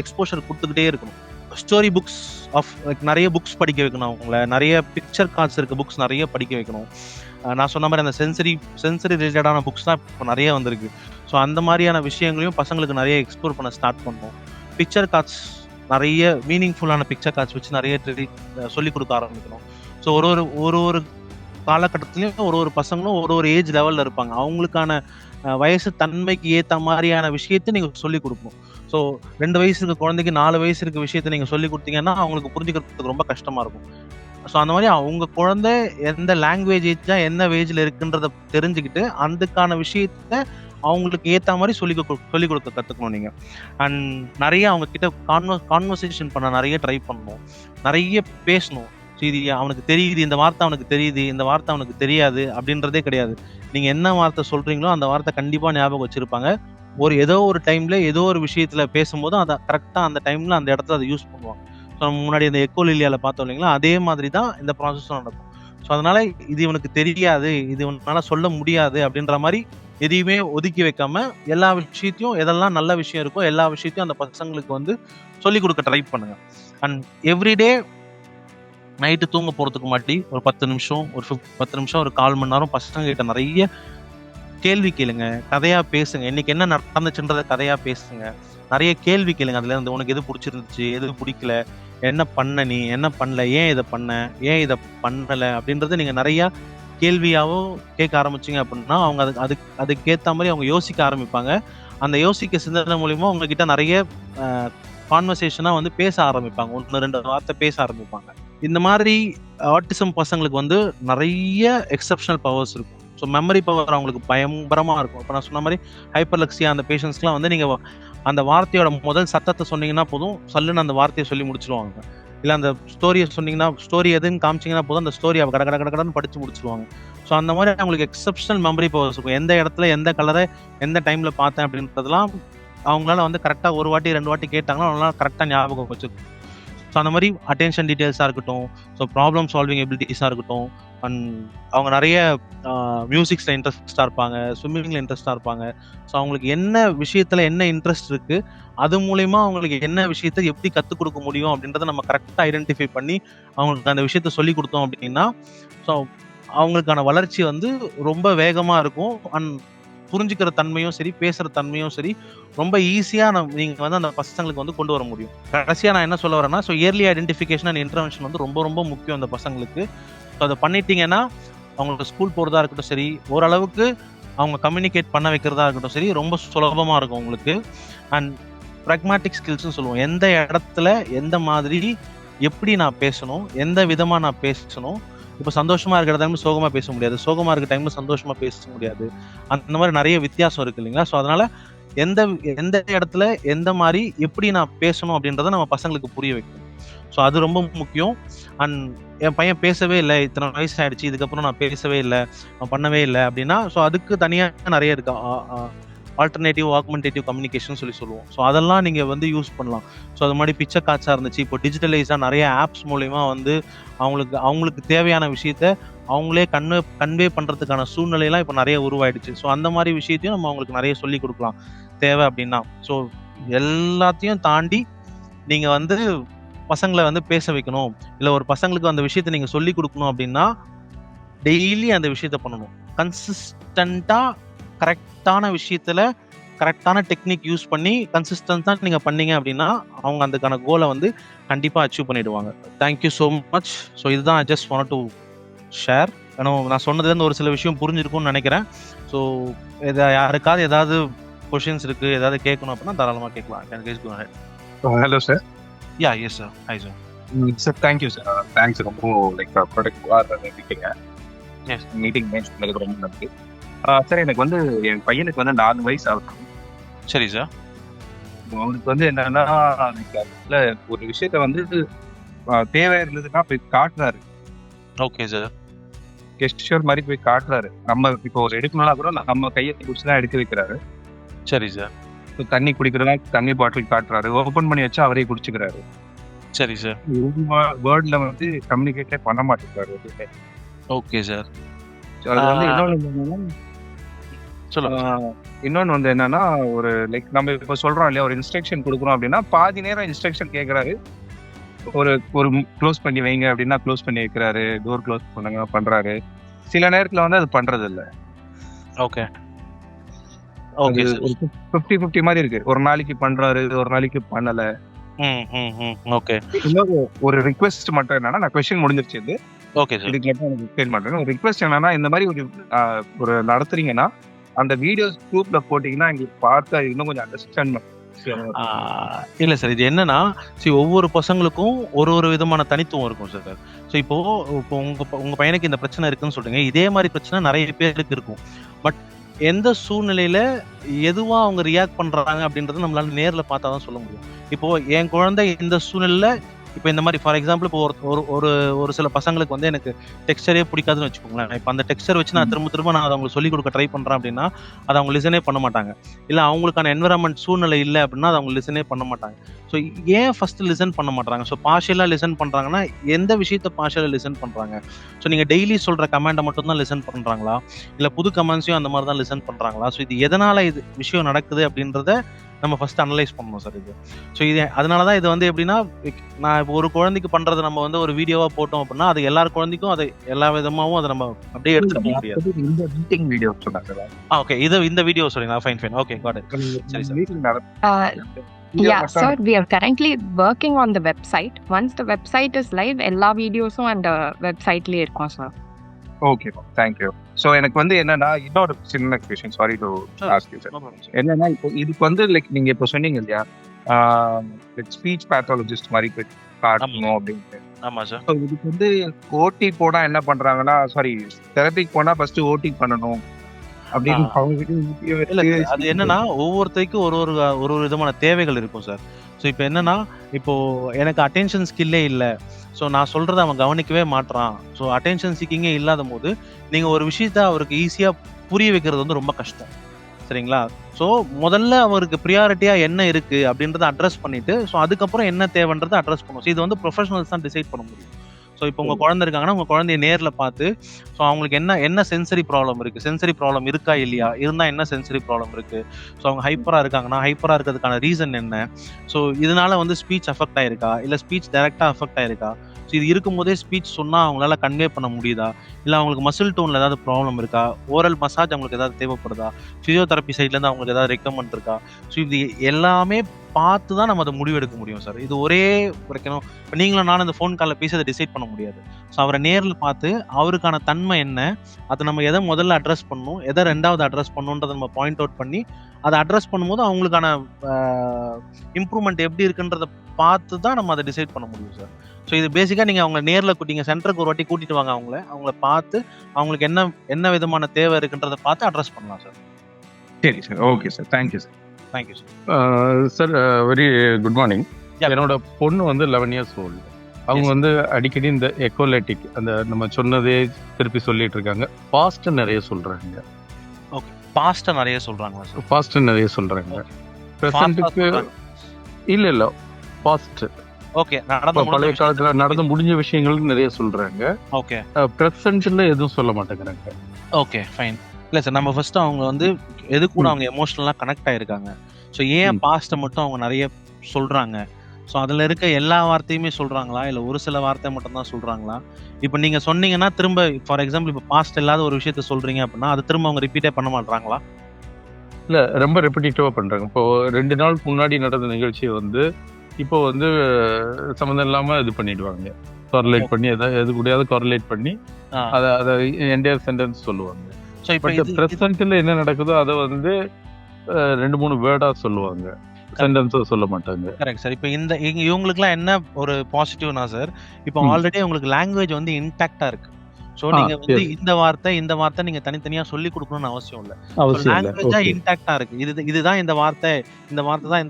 எக்ஸ்போஷர் கொடுத்துக்கிட்டே இருக்கணும். ஸ்டோரி புக்ஸ் நிறைய புக்ஸ் படிக்க வைக்கணும், அவங்கள நிறைய பிக்சர் கார்ட்ஸ் இருக்க புக்ஸ் நிறைய படிக்க வைக்கணும். நான் சொன்ன மாதிரி அந்த சென்சரி ரிலேட்டடான புக்ஸ்லாம் இப்போ நிறைய வந்திருக்கு. ஸோ அந்த மாதிரியான விஷயங்களையும் பசங்களுக்கு நிறைய எக்ஸ்ப்ளோர் பண்ண ஸ்டார்ட் பண்ணணும். பிக்சர் கார்ட்ஸ் நிறைய மீனிங்ஃபுல்லான பிக்சர் கார்ட்ஸ் வச்சு நிறைய சொல்லிக் கொடுக்க ஆரம்பிக்கணும். ஸோ ஒரு காலகட்டத்திலையும் ஒரு பசங்களும் ஒரு ஏஜ் லெவலில் இருப்பாங்க, அவங்களுக்கான வயசு தன்மைக்கு ஏற்ற மாதிரியான விஷயத்தை நீங்கள் சொல்லிக் கொடுக்கணும். ஸோ 2 வயசு இருக்க குழந்தைக்கு 4 வயசு இருக்க விஷயத்த நீங்க சொல்லிக் கொடுத்தீங்கன்னா அவங்களுக்கு புரிஞ்சுக்கிறதுக்கு ரொம்ப கஷ்டமா இருக்கும். ஸோ அந்த மாதிரி உங்க குழந்தை எந்த லாங்குவேஜ் என்ன வேஜ்ல இருக்குன்றத தெரிஞ்சுக்கிட்டு அதுக்கான விஷயத்த அவங்களுக்கு ஏத்த மாதிரி சொல்லிக் கொடுக்க கத்துக்கணும் நீங்க. அண்ட் நிறைய அவங்க கிட்ட கான்வர்சேஷன் பண்ண நிறைய ட்ரை பண்ணணும், நிறைய பேசணும். இது அவனுக்கு தெரியுது, இந்த வார்த்தை அவனுக்கு தெரியுது, இந்த வார்த்தை அவனுக்கு தெரியாது அப்படின்றதே கிடையாது. நீங்க என்ன வார்த்தை சொல்றீங்களோ அந்த வார்த்தை கண்டிப்பா ஞாபகம் வச்சிருப்பாங்க. ஏதோ ஒரு டைம்ல ஏதோ ஒரு விஷயத்துல பேசும்போது அதை கரெக்டா அந்த டைம்ல அந்த இடத்துல அதை யூஸ் பண்ணுவாங்க. ஸோ நம்ம முன்னாடி அந்த எக்கோ லிலியால பார்த்தோம் இல்லைங்களா, அதே மாதிரி தான் இந்த ப்ராசஸும் நடக்கும். ஸோ அதனால இது இவனுக்கு தெரியாது, இது இவனால சொல்ல முடியாது அப்படின்ற மாதிரி எதையுமே ஒதுக்கி வைக்காம எல்லா விஷயத்தையும், எதெல்லாம் நல்ல விஷயம் இருக்கோ எல்லா விஷயத்தையும் அந்த பசங்களுக்கு வந்து சொல்லிக் கொடுக்க ட்ரை பண்ணுங்க. அண்ட் எவ்ரிடே நைட்டு தூங்க போறதுக்கு முன்னாடி ஒரு 10 நிமிஷம், ஒரு 10 நிமிஷம், ஒரு 1/4 மணி நேரம் பசங்க கிட்ட நிறைய கேள்வி கேளுங்க, கதையா பேசுங்க. இன்னைக்கு என்ன நடந்துச்சுன்றத கதையா பேசுங்க. நிறைய கேள்வி கேளுங்க. அதுல இருந்து உனக்கு எது பிடிச்சிருந்துச்சு, எது பிடிக்கல, என்ன பண்ண, நீ என்ன பண்ணல, ஏன் இதை பண்ண, ஏன் இதை பண்ணல அப்படின்றத நீங்க நிறைய கேள்வியாவோ கேட்க ஆரம்பிச்சிங்க அப்படின்னா அவங்க அதுக்கேற்ற மாதிரி அவங்க யோசிக்க ஆரம்பிப்பாங்க. அந்த யோசிக்க சிந்தனை மூலியமா உங்ககிட்ட நிறைய கான்வர்சேஷனா வந்து பேச ஆரம்பிப்பாங்க, 1-2 வார்த்தை பேச ஆரம்பிப்பாங்க. இந்த மாதிரி ஆட்டிசம் பசங்களுக்கு வந்து நிறைய எக்ஸப்ஷனல் பவர்ஸ் இருக்கும். ஸோ மெமரி பவர் அவங்களுக்கு பயங்கரமா இருக்கும். இப்போ நான் சொன்ன மாதிரி ஹைப்பர்லெக்சியா அந்த பேஷண்ட்ஸ்லாம் வந்து நீங்க அந்த வார்த்தையோட முதல் சத்தத்தை சொன்னீங்கன்னா போதும், சல்லுன்னு அந்த வார்த்தையை சொல்லி முடிச்சிருவாங்க. இல்லை அந்த ஸ்டோரியை சொன்னீங்கன்னா, ஸ்டோரி எதுன்னு காமிச்சிங்கன்னா போதும், அந்த ஸ்டோரியை கடன்னு படிச்சு முடிச்சிருவாங்க. ஸோ அந்த மாதிரி அவங்களுக்கு எக்ஸப்ஷனல் மெமரி பவர்ஸ் இருக்கும். எந்த இடத்துல எந்த கலரை எந்த டைம்ல பார்த்தேன் அப்படின்றதுலாம் அவங்களால வந்து கரெக்டாக 1 வாட்டி 2 வாட்டி கேட்டாங்கன்னா அவங்களால கரெக்டாக ஞாபகம் வச்சுக்கும். ஸோ அந்த மாதிரி அட்டென்ஷன் டீட்டெயில்ஸாக இருக்கட்டும், ஸோ ப்ராப்ளம் சால்விங் எபிலிட்டிஸாக இருக்கட்டும், அண்ட் அவங்க நிறைய மியூசிக்ஸில் இன்ட்ரெஸ்டாக இருப்பாங்க, ஸ்விம்மிங்கில் இன்ட்ரெஸ்டாக இருப்பாங்க. ஸோ அவங்களுக்கு என்ன விஷயத்தில் என்ன இன்ட்ரெஸ்ட் இருக்குது, அது மூலயமா அவங்களுக்கு என்ன விஷயத்தை எப்படி கற்றுக் கொடுக்க முடியும் அப்படின்றத நம்ம கரெக்டாக ஐடென்டிஃபை பண்ணி அவங்களுக்கு அந்த விஷயத்த சொல்லி கொடுத்தோம் அப்படின்னா, ஸோ அவங்களுக்கான வளர்ச்சி வந்து ரொம்ப வேகமாக இருக்கும். அண்ட் புரிஞ்சுக்கிற தன்மையும் சரி, பேசுகிற தன்மையும் சரி, ரொம்ப ஈஸியாக நீங்கள் வந்து அந்த பசங்களுக்கு வந்து கொண்டு வர முடியும். கடைசியாக நான் என்ன சொல்ல வரேன்னா, so early identification and intervention வந்து ரொம்ப ரொம்ப முக்கியம் அந்த பசங்களுக்கு. ஸோ அதை பண்ணிட்டீங்கன்னா அவங்களுக்கு ஸ்கூல் போகிறதா இருக்கட்டும் சரி, ஓரளவுக்கு அவங்க கம்யூனிகேட் பண்ண வைக்கிறதா இருக்கட்டும் சரி, ரொம்ப சுலபமாக இருக்கும் உங்களுக்கு. அண்ட் ப்ராக்மேட்டிக் ஸ்கில்ஸ்னு சொல்லுவோம். எந்த இடத்துல எந்த மாதிரி எப்படி நான் பேசணும், எந்த விதமாக நான் பேசணும். இப்போ சந்தோஷமா இருக்கிற டைம்ல சோகமா பேச முடியாது, சோகமா இருக்கிற டைம்ல சந்தோஷமா பேச முடியாது. அந்த மாதிரி நிறைய வித்தியாசம் இருக்கு இல்லைங்களா. ஸோ அதனால எந்த எந்த இடத்துல எந்த மாதிரி எப்படி நான் பேசணும் அப்படின்றத நம்ம பசங்களுக்கு புரிய வைக்கணும். ஸோ அது ரொம்ப முக்கியம். அண்ட் என் பையன் பேசவே இல்லை, இத்தனை வயசு ஆயிடுச்சு, இதுக்கப்புறம் நான் பேசவே இல்லை, நான் பண்ணவே இல்லை அப்படின்னா, ஸோ அதுக்கு தனியாக நிறைய இருக்கு. ஆல்டர்னேட்டிவ் ஆக்மெண்டேட்டிவ் கம்யூனிகேஷன் சொல்லுவோம். ஸோ அதெல்லாம் நீங்கள் வந்து யூஸ் பண்ணலாம். ஸோ அது மாதிரி பிக்சர் காட்சாக இருந்துச்சு, இப்போ டிஜிட்டலைஸாக நிறைய ஆப்ஸ் மூலயமா வந்து அவங்களுக்கு தேவையான விஷயத்த அவங்களே கன்வே பண்ணுறதுக்கான சூழ்நிலையெல்லாம் இப்போ நிறைய உருவாயிடுச்சு. ஸோ அந்த மாதிரி விஷயத்தையும் நம்ம அவங்களுக்கு நிறைய சொல்லி கொடுக்கலாம் தேவை அப்படின்னா. ஸோ எல்லாத்தையும் தாண்டி நீங்கள் வந்து பசங்களை வந்து பேச வைக்கணும், இல்லை ஒரு பசங்களுக்கு அந்த விஷயத்தை நீங்கள் சொல்லி கொடுக்கணும் அப்படின்னா டெய்லி அந்த விஷயத்த பண்ணணும். கன்சிஸ்டண்ட்டாக கரெக்டான விஷயத்துல கரெக்டான டெக்னிக் யூஸ் பண்ணி கன்சிஸ்டன்ஸா நீங்க பண்ணீங்க அப்படின்னா அவங்க அதுக்கான கோலை வந்து கண்டிப்பா அச்சீவ் பண்ணிடுவாங்க. Thank you so much. ஸோ இதுதான் I just want to share. ஏன்னா நான் சொன்னதுல இருந்து ஒரு சில விஷயம் புரிஞ்சிருக்கும்னு நினைக்கிறேன். ஸோ யாருக்காவது ஏதாவது கொஷின்ஸ் இருக்கு, ஏதாவது கேட்கணும் அப்படின்னா தாராளமாக கேட்கலாம். Hello sir. Yeah yes sir. Hi sir. Sir thank you sir. Thanks. ரொம்ப லைக் ப்ராடக்ட் இருக்கீங்க. மீட்டிங் பண்ணதுக்கு ரொம்ப நன்றி சார். எனக்கு வந்து என் பையனுக்கு வந்து 4 வயசு ஆகுது. சரி சார். அவனுக்கு வந்து என்னன்னா ஒரு விஷயத்த வந்து தேவையா இருந்ததுன்னா போய் காட்டுறாரு. Okay sir. கெஸ்டர் மாதிரி போய் காட்டுறாரு. நம்ம இப்போ ஒரு எடுக்கணும்னா கூட நம்ம கையை குடிச்சுதான் எடுக்க வைக்கிறாரு. சரி சார். தண்ணி குடிக்கிறதா தண்ணி பாட்டில் காட்டுறாரு, ஓபன் பண்ணி வச்சா அவரே குடிச்சுக்கிறாரு. சரி சார். வேர்ட்ல வந்து கம்யூனிகேட்டே பண்ண மாட்டேங்கிறாரு. Okay sir. அது வந்து இன்னொன்னு வந்து என்னன்னா, ஒரு லைக் நம்ம இப்ப சொல்றோம் இல்லையா, ஒரு இன்ஸ்ட்ரக்ஷன் கொடுக்குறோம் அப்படின்னா பாதி நேரம் இன்ஸ்ட்ரக்ஷன் கேட்கறாரு. ஒரு க்ளோஸ் பண்ணி வைங்க அப்படின்னா க்ளோஸ் பண்ணி வைக்கிறாரு, டோர் க்ளோஸ் பண்ணுங்க பண்றாரு. சில நேரத்துல வந்து அது பண்றது இல்லை. Okay okay. 50-50 மாதிரி இருக்கு. ஒரு நாளைக்கு பண்றாரு, ஒரு நாளைக்கு பண்ணல. ஓகே. இன்னொரு ஒரு ரிக்வெஸ்ட் மட்டும் என்னன்னா, நான் கொஸ்டின் முடிஞ்சிருச்சு இது. Okay sir. இதுக்கு மட்டும் எனக்கு எக்ஸ்பிளைன் பண்றேன். ஒரு ரிக்வெஸ்ட் என்னன்னா, இந்த மாதிரி ஒரு நடத்துறீங்கன்னா அந்த வீடியோஸ் குரூப்ல போட்டீங்கன்னா எங்களுக்கு பார்த்து இன்னும் கொஞ்சம் அண்டர்ஸ்டாண்ட் இல்ல சார். இது என்னன்னா, ஒவ்வொரு பசங்களுக்கும் ஒரு ஒரு விதமான தனித்துவம் இருக்கும் சார். இப்போ உங்க பையனுக்கு இந்த பிரச்சனை இருக்குன்னு சொல்றீங்க. இதே மாரி பிரச்சனை நெறைய பேருக்கு இருக்கும். பட் எந்த சூழ்நிலையில எதுவா அவங்க ரியாக்ட் பண்றாங்க அப்படின்றத நம்மளால நேர்ல பார்த்தா தான் சொல்ல முடியும். இப்போ என் குழந்தை இந்த சூழ்நிலையில இப்போ இந்த மாரி ஃபார் எக்ஸாம்பிள் இப்போ ஒரு ஒரு ஒரு சில பசங்களுக்கு வந்து எனக்கு டெக்ஸ்டரே பிடிக்காதுன்னு வச்சுக்கோங்களேன். இப்போ அந்த டெக்ஸ்டர் வச்சு நான் திரும்ப நான் அவங்களுக்கு சொல்லிக் கொடுக்க ட்ரை பண்றேன் அப்படின்னா, அத அவங்க லிசனே பண்ண மாட்டாங்க. இல்ல அவங்களுக்கான என்விரான்மென்ட் சூழ்நிலை இல்ல அப்படின்னா, அத அவங்க லிசனே பண்ண மாட்டாங்க. ஸோ ஏன் ஃபர்ஸ்ட் லிசன் பண்ண மாட்றாங்க? ஸோ பார்ஷியலா லிசன் பண்றாங்கன்னா, எந்த விஷயத்த பார்ஷியலா லிசன் பண்றாங்க? ஸோ நீங்க டெய்லி சொல்ற கமாண்ட மட்டும் தான் லிசன் பண்றாங்களா? இல்ல புது கமாண்ட்ஸையும் அந்த மாரி தான் லிசன் பண்றாங்களா? ஸோ இது எதனால இது விஷயம் நடக்குது அப்படின்றத நம்ம ஃபர்ஸ்ட் அனலைஸ் பண்ணணும் சார் இது. ஸோ இது அதனால தான் இது வந்து எப்படின்னா, நான் இப்போ ஒரு குழந்தைக்கு பண்றத நம்ம வந்து ஒரு வீடியோவா போட்டோம் அப்படின்னா, அது எல்லார் குழந்தைக்கும் அது எல்லா விதமாவும் அத நம்ம அப்படியே எடுத்துட்டு போக முடியாது. இந்த மீட்டிங் வீடியோ சொன்னாங்க. ஓகே. இந்த வீடியோ சொல்றீங்களா? ஃபைன். Okay, got it. சரி sir. Yeah, sir, we are currently working on the website. Once the website is live, எல்லா வீடியோஸும் அந்த வெப்சைட்லயே இருக்கும் sir. Okay, thank you. So எனக்கு வந்து என்னன்னா, இன்னொரு சின்ன question, sorry to ask you sir. என்னன்னா, இப்போ இதுக்கு வந்து லைக் நீங்க இப்போ சொன்னீங்க இல்லையா, ஸ்பீச் பேத்தாலஜிஸ்ட் மாதிரி காட்டணும் அப்படின்ட்டு. ஆமா சார். ஸோ இதுக்கு வந்து ஓடி போனா என்ன பண்றாங்கன்னா, சாரி தெரபிக்கு போனா ஃபர்ஸ்ட் ஓடி பண்ணணும் அப்படின்னு அவங்க அது என்னன்னா, ஒவ்வொருத்தருக்கும் ஒரு விதமான தேவைகள் இருக்கும் சார். ஸோ இப்போ என்னன்னா, இப்போ எனக்கு அட்டென்ஷன் ஸ்கில்லே இல்ல. ஸோ நான் சொல்றத அவன் கவனிக்கவே மாட்றான். ஸோ அட்டென்ஷன் சீக்கிங்கே இல்லாத போது நீங்க ஒரு விஷயத்த அவருக்கு ஈஸியா புரிய வைக்கிறது வந்து ரொம்ப கஷ்டம். சரிங்களா? ஸோ முதல்ல அவருக்கு ப்ரியாரிட்டியா என்ன இருக்கு அப்படின்றத அட்ரஸ் பண்ணிட்டு, ஸோ அதுக்கப்புறம் என்ன தேவைன்றதை அட்ரஸ் பண்ணும். ஸோ இது வந்து ப்ரொஃபஷனல்ஸ் தான் டிசைட் பண்ண முடியும். ஸோ இப்போ உங்க குழந்தை இருக்காங்கன்னா, உங்க குழந்தைய நேர்ல பார்த்து, ஸோ அவங்களுக்கு என்ன சென்சரி ப்ராப்ளம் இருக்கு, சென்சரி ப்ராப்ளம் இருக்கா இல்லையா, இருந்தா என்ன சென்சரி ப்ராப்ளம் இருக்கு, ஸோ அவங்க ஹைப்பரா இருக்காங்கன்னா ஹைப்பரா இருக்கிறதுக்கான ரீசன் என்ன, ஸோ இதனால வந்து ஸ்பீச் அஃபெக்ட் ஆயிருக்கா, இல்ல ஸ்பீச் டைரக்டா அஃபெக்ட் ஆயிருக்கா, ஸோ இது இருக்கும்போதே ஸ்பீச் சொன்னா அவங்களால கன்வே பண்ண முடியுதா, இல்ல அவங்களுக்கு மசில் டோன்ல ஏதாவது ப்ராப்ளம் இருக்கா, ஓரல் மசாஜ் அவங்களுக்கு ஏதாவது தேவைப்படுதா, பிசியோதெரப்பி சைட்ல இருந்து அவங்களுக்கு ஏதாவது ரெக்கமெண்ட் இருக்கா, ஸோ இது எல்லாமே பார்த்து தான் நம்ம அதை முடிவெடுக்க முடியும் சார். இது ஒரே குறைக்கணும். இப்போ நீங்களும் நானும் இந்த ஃபோன் காலில் பேசி அதை டிசைட் பண்ண முடியாது. ஸோ அவரை நேரில் பார்த்து அவருக்கான தன்மை என்ன, அதை நம்ம எதை முதல்ல அட்ரஸ் பண்ணணும், எதை ரெண்டாவது அட்ரஸ் பண்ணணுன்றதை நம்ம பாயிண்ட் அவுட் பண்ணி அதை அட்ரஸ் பண்ணும்போது அவங்களுக்கான இம்ப்ரூவ்மெண்ட் எப்படி இருக்குன்றதை பார்த்து தான் நம்ம அதை டிசைட் பண்ண முடியும் சார். ஸோ இது பேசிக்காக நீங்கள் அவங்க நேரில் கூட்டிங்க சென்டருக்கு ஒரு வாட்டி கூட்டிட்டு வாங்க, அவங்கள பார்த்து அவங்களுக்கு என்ன விதமான தேவை இருக்குன்றதை பார்த்து அட்ரஸ் பண்ணலாம் சார். சரி sir. Okay sir, thank you sir. Thank you sir. Sir very good morning. என்னோட பொண்ணு வந்து 11 years old. அவங்க வந்து அடிக்கடி இந்த எக்கோலேட்டிக் அந்த நம்ம சொன்னதே திருப்பி சொல்லிட்டு இருக்காங்க. பாஸ்ட் நிறைய சொல்றாங்க. ஓகே, பாஸ்ட் நிறைய சொல்றாங்களா சார்? பாஸ்ட் நிறைய சொல்றாங்க. பிரசன்ட்டுக்கு இல்ல பாஸ்ட். ஓகே, பழைய காலத்துல நடந்து முடிஞ்ச விஷயங்கள் நிறைய சொல்றாங்க. ஓகே, பிரசன்ட்ல எதுவும் சொல்ல மாட்டேங்கிறாங்க. Okay, fine. இல்ல சார், நம்ம ஃபர்ஸ்ட் அவங்க வந்து எது கூட அவங்க எமோஷனலா கனெக்ட் ஆயிருக்காங்க. ஸோ ஏன் பாஸ்ட்டை மட்டும் அவங்க நிறைய சொல்றாங்க? ஸோ அதுல இருக்க எல்லா வார்த்தையுமே சொல்றாங்களா, இல்ல ஒரு சில வார்த்தை மட்டும் தான் சொல்றாங்களா? இப்போ நீங்க சொன்னீங்கன்னா திரும்ப ஃபார் எக்ஸாம்பிள் இப்போ பாஸ்ட் இல்லாத ஒரு விஷயத்த சொல்றீங்க அப்படின்னா அது திரும்ப அவங்க ரிப்பீட்டே பண்ண மாட்டாங்களா? இல்ல, ரொம்ப ரெப்பிட்டேட்டிவா பண்றாங்க. இப்போ 2 நாள் முன்னாடி நடந்த நிகழ்ச்சியை வந்து இப்போ வந்து சம்மந்தம் இல்லாம இது பண்ணிடுவாங்க. கார்லேட் பண்ணி எது கூடயாவது கார்லேட் பண்ணி அதை என்டையர் சென்டென்ஸ் சொல்லுவாங்க. ஸோ இப்போ பிரசன்ட்ல என்ன நடக்குதோ அதை வந்து 2-3 வேர்டா சொல்லுவாங்க, சென்டென்ஸா சொல்ல மாட்டாங்க. Correct sir. இப்போ இவங்களுக்குலாம் என்ன ஒரு பாசிட்டிவ்னா சார், இப்போ ஆல்ரெடி உங்களுக்கு லாங்குவேஜ் வந்து இன்டாக்டா இருக்கு. ஸோ நீங்க வந்து இந்த வார்த்தை நீங்க தனித்தனியா சொல்லி கொடுக்கணும்னு அவசியம் இல்லை. லாங்குவேஜா இன்டாக்டா இருக்கு. இதுதான் இந்த வார்த்தை தான்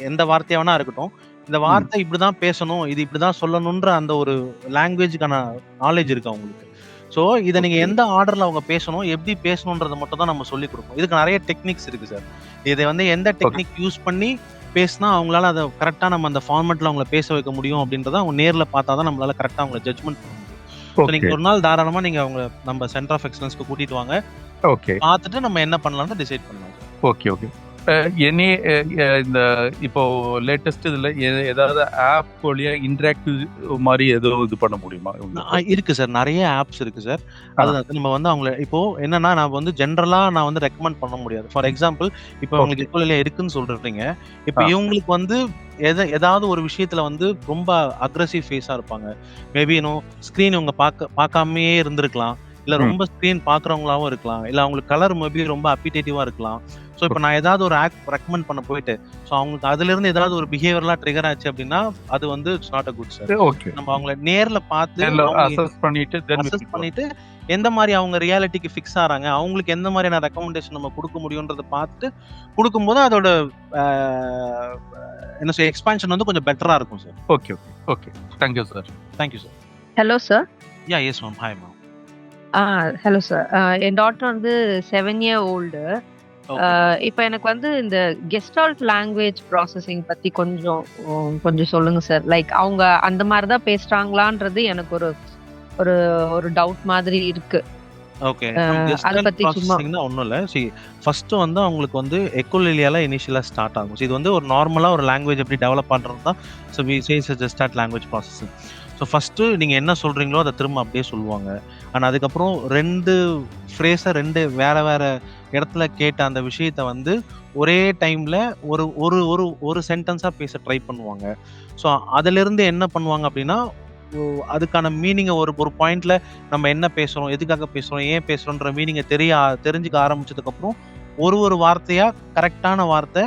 எந்த வார்த்தையா வேணா இருக்கட்டும், இந்த வார்த்தை இப்படிதான் பேசணும், இது இப்படிதான் சொல்லணும்ன்ற அந்த ஒரு லாங்குவேஜுக்கான நாலேஜ் இருக்கு அவங்களுக்கு. ஸோ இதை நீங்க எந்த ஆர்டர்ல அவங்க பேசணும், எப்படி பேசணுன்றதை மட்டும் தான் நம்ம சொல்லி கொடுப்போம். இதுக்கு நிறைய டெக்னிக்ஸ் இருக்கு சார். இதை வந்து எந்த டெக்னிக் யூஸ் பண்ணி பேசினா அவங்களால அதை கரெக்டா நம்ம அந்த ஃபார்மேட்ல அவங்கள பேச வைக்க முடியும் அப்படின்றத அவங்க நேர்ல பார்த்தா தான் நம்மளால கரெக்டா அவங்களை ஜட்ஜ்மெண்ட் பண்ண முடியும். நீங்க ஒரு நாள் தாராளமா நீங்க அவங்க நம்ம சென்டர் ஆஃப் எக்ஸலன்ஸ்க்கு கூட்டிட்டு வாங்க. ஓகே, பார்த்துட்டு நம்ம என்ன பண்ணலாம்னு டிசைட் பண்ணலாம். Okay okay. இந்த இப்போ லேட்டஸ்ட் இதுல ஏதாவது ஆப் வழியா இன்டராக்டிவ் மாதிரி ஏதோ இது பண்ண முடியுமா? இருக்கு சார், நிறைய ஆப்ஸ் இருக்கு சார். அது நம்ம வந்து அவங்கள இப்போ என்னன்னா நான் வந்து ஜென்ரலா நான் வந்து ரெக்கமெண்ட் பண்ண முடியாது. ஃபார் எக்ஸாம்பிள் இப்போ அவங்களுக்கு எக்கோலியா இருக்குன்னு சொல்றீங்க. இப்போ இவங்களுக்கு வந்து ஏதாவது ஒரு விஷயத்துல வந்து ரொம்ப அக்ரெசிவ் ஃபேஸா இருப்பாங்க. மேபி ஸ்கிரீன் இவங்க பார்க்காமயே இருந்திருக்கலாம், இல்ல ரொம்ப ஸ்க்ரீன் பாக்குறவங்களாவும் இருக்கலாம், இல்ல அவங்களுக்கு கலர் மேபி ரொம்ப அப்பிடேட்டிவா இருக்கலாம். ஸோ இப்போ நான் ஏதாவது ஒரு ஆக்ட் ரெக்கமெண்ட் பண்ண போயிட்டு ஸோ அவங்களுக்கு அதுல இருந்து ஏதாவது ஒரு பிஹேவியர்லா ட்ரிகர் ஆச்சு அப்படின்னா அது வந்து it's not a good sir. Okay, நம்ம அவங்கள நேர்ல பார்த்து அசஸ் பண்ணிட்டு அசஸ் பண்ணிட்டு எந்த மாதிரி அவங்க ரியாலிட்டிக்கு ஃபிக்ஸ் ஆறாங்க, அவங்களுக்கு எந்த மாதிரியான ரெக்கமெண்டேஷன் நம்ம கொடுக்க முடியும்ன்றத பார்த்துட்டு கொடுக்கும்போது அதோட என்ன சொல்ல எக்ஸ்பான்ஷன் வந்து கொஞ்சம் பெட்டரா இருக்கும் sir. Okay okay okay, thank you sir. Thank you sir. Hello sir. Yeah yes ma'am. Hi ma'am. Hello sir. என் டாட்டர் வந்து 7 year old. இப்போ எனக்கு வந்து இந்த கெஸ்டால்ட் லாங்குவேஜ் ப்ராசஸிங் பத்தி கொஞ்சம் சொல்லுங்க சார். லைக் அவங்க அந்த மாதிரி தான் பேசுறாங்களான்றது எனக்கு ஒரு ஒரு ஒரு டவுட் மாதிரி இருக்கு. ஓகே, அதை பத்தி சும்மா ஒன்றும் இல்லை. ஃபர்ஸ்ட் வந்து அவங்களுக்கு வந்து எக்கோலிலியால இனிஷியலா ஸ்டார்ட் ஆகும். இது வந்து ஒரு நார்மலா ஒரு லாங்குவேஜ் எப்படி டெவலப் பண்றது தான் ஸோ வி சேஸ் ஜெஸ்டார்ட் லாங்குவேஜ் ப்ராசஸிங். ஸோ ஃபஸ்ட்டு நீங்கள் என்ன சொல்கிறீங்களோ அதை திரும்ப அப்படியே சொல்லுவாங்க. ஆனால் அதுக்கப்புறம் 2 ஃப்ரேஸை 2 வேறு வேறு இடத்துல கேட்ட அந்த விஷயத்த வந்து ஒரே டைமில் ஒரு ஒரு ஒரு ஒரு சென்டென்ஸாக பேச ட்ரை பண்ணுவாங்க. ஸோ அதிலிருந்து என்ன பண்ணுவாங்க அப்படின்னா அதுக்கான மீனிங்கை ஒரு பாயிண்ட்ல நம்ம என்ன பேசுகிறோம், எதுக்காக பேசுகிறோம், ஏன் பேசுகிறோன்ற மீனிங்கை தெரிஞ்சுக்க ஆரம்பிச்சதுக்கப்புறம் ஒரு வார்த்தையாக கரெக்டான வார்த்தை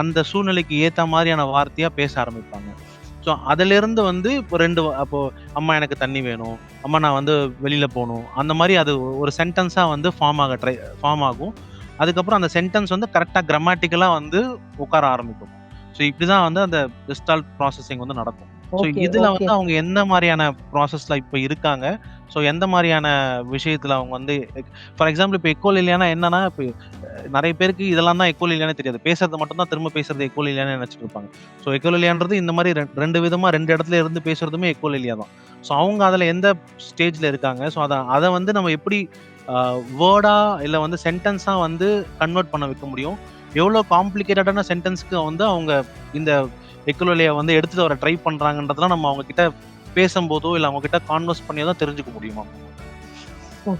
அந்த சூழ்நிலைக்கு ஏற்ற மாதிரியான வார்த்தையாக பேச ஆரம்பிப்பாங்க. ஸோ அதிலிருந்து வந்து இப்போ அப்போ அம்மா எனக்கு தண்ணி வேணும், அம்மா நான் வந்து வெளியில போகணும், அந்த மாதிரி அது ஒரு சென்டென்ஸாக வந்து ஃபார்ம் ஆகும். அதுக்கப்புறம் அந்த சென்டென்ஸ் வந்து கரெக்டாக கிராமட்டிக்கலாக வந்து உட்கார ஆரம்பிக்கும். ஸோ இப்படிதான் வந்து அந்த கெஸ்டால்ட் ப்ராசஸிங் வந்து நடக்கும். ஸோ இதுல வந்து அவங்க எந்த மாதிரியான ப்ராசஸ்ல இப்போ இருக்காங்க, ஸோ எந்த மாதிரியான விஷயத்துல அவங்க வந்து ஃபார் எக்ஸாம்பிள் இப்போ எக்கோலிலியானா என்னன்னா, இப்போ நிறைய பேருக்கு இதெல்லாம் தான் எக்கோலிலியானே தெரியாது. பேசுறது மட்டும் தான் திரும்ப பேசுறது எக்கோலிலியானே நினைச்சிட்டு இருப்பாங்க. ஸோ எக்கோலிலியான்றது இந்த மாதிரி 2 விதமா 2 இடத்துல இருந்து பேசுறதுமே எக்கோலிலியா தான். ஸோ அவங்க அதுல எந்த ஸ்டேஜ்ல இருக்காங்க, ஸோ அதை வந்து நம்ம எப்படி வேர்டா இல்ல வந்து சென்டென்ஸா வந்து கன்வெர்ட் பண்ண வைக்க முடியும், எவ்வளோ காம்ப்ளிகேட்டடான சென்டென்ஸ்க்கு வந்து அவங்க இந்த எக்கோலிலியா வந்து எடுத்துட்டு வர ட்ரை பண்றாங்கன்றதெல்லாம் நம்ம அவங்க கிட்ட பேசும்போதோ இல்ல அவங்க கிட்ட கான்வர்ஸ் பண்ணியோ தான் தெரிஞ்சுக்க முடியுமா.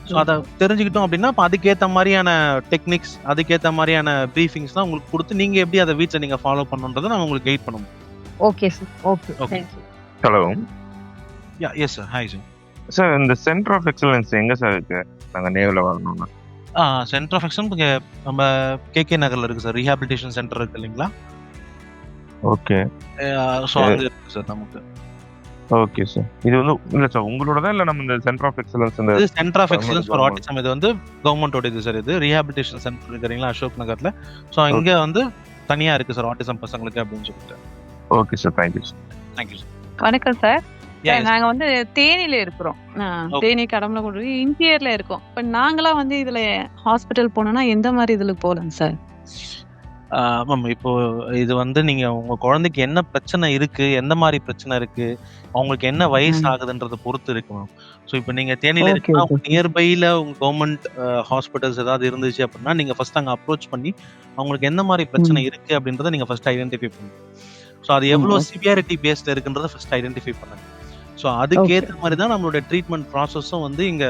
ஸோ அதை தெரிஞ்சுக்கிட்டோம் அப்படின்னா இப்போ அதுக்கேற்ற மாதிரியான டெக்னிக்ஸ், அதுக்கேற்ற மாதிரியான ப்ரீஃபிங்ஸ்லாம் உங்களுக்கு கொடுத்து நீங்க எப்படி அதை வீட்டில் நீங்க ஃபாலோ பண்ணுன்றதை நான் உங்களுக்கு கைட் பண்ண முடியும். Okay sir. Okay, thank you. Hello. யா yes sir. Hi sir. Sir இந்த சென்டர் ஆஃப் எக்ஸலன்ஸ் எங்க சார் இருக்கு? நாங்கள் நேரில் வரணும்னா சென்டர் ஆஃப் எக்ஸலன்ஸ் நம்ம கேகே நகர்ல இருக்கு சார். ரீஹாபிலிட்டேஷன் சென்டர் இருக்கு இல்லைங்களா? ஓகே. ஸோ அங்கே இருக்கு சார் நமக்கு. Okay sir. இது வந்து இல்ல சார் உங்களோட தான், இல்ல நம்ம இந்த சென்டர் ஆஃப் எக்ஸலன்ஸ் இந்த centre of excellence for autism இது வந்து கவர்மெண்டோட இது சார். இது ரீஹாபிலிட்டேஷன் சென்டர் இருக்குறீங்களா அசோக் நகர்ல. ஸோ இங்க வந்து தனியா இருக்கு சார் ஆட்டிசம் பசங்களுக்கு அப்படின்னு சொல்லிட்டு. Okay sir, thank you sir. Thank you sir. வணக்கம் சார். நாங்க வந்து தேனியில இருக்கிறோம். தேனி கடம்பல கொண்டு இன்டீரியர்ல இருக்கோம். இப்ப நாங்களா வந்து இதுல ஹாஸ்பிட்டல் போனோம்னா எந்த மாதிரி இதுல போலாம் சார்? மேம் இப்போ இது வந்து நீங்க உங்க குழந்தைக்கு என்ன பிரச்சனை இருக்கு, எந்த மாதிரி பிரச்சனை இருக்கு, அவங்களுக்கு என்ன வயசு ஆகுதுன்றத பொறுத்து இருக்கு மேம். ஸோ இப்போ நீங்க தேனியில இருக்குன்னா நியர்பைல உங்க கவர்மெண்ட் ஹாஸ்பிட்டல்ஸ் ஏதாவது இருந்துச்சு அப்படின்னா நீங்க ஃபர்ஸ்ட் அங்கே அப்ரோச் பண்ணி அவங்களுக்கு என்ன மாதிரி பிரச்சனை இருக்கு அப்படின்றத நீங்க ஃபர்ஸ்ட் ஐடென்டிஃபை பண்ணுங்க. ஸோ அது எவ்வளோ சிவியாரிட்டி பேஸ்ல இருக்குன்றத ஃபர்ஸ்ட் ஐடென்டிஃபை பண்ணுங்க. ஸோ அதுக்கேற்ற மாதிரி தான் நம்மளுடைய ட்ரீட்மெண்ட் ப்ராசஸும் வந்து இங்க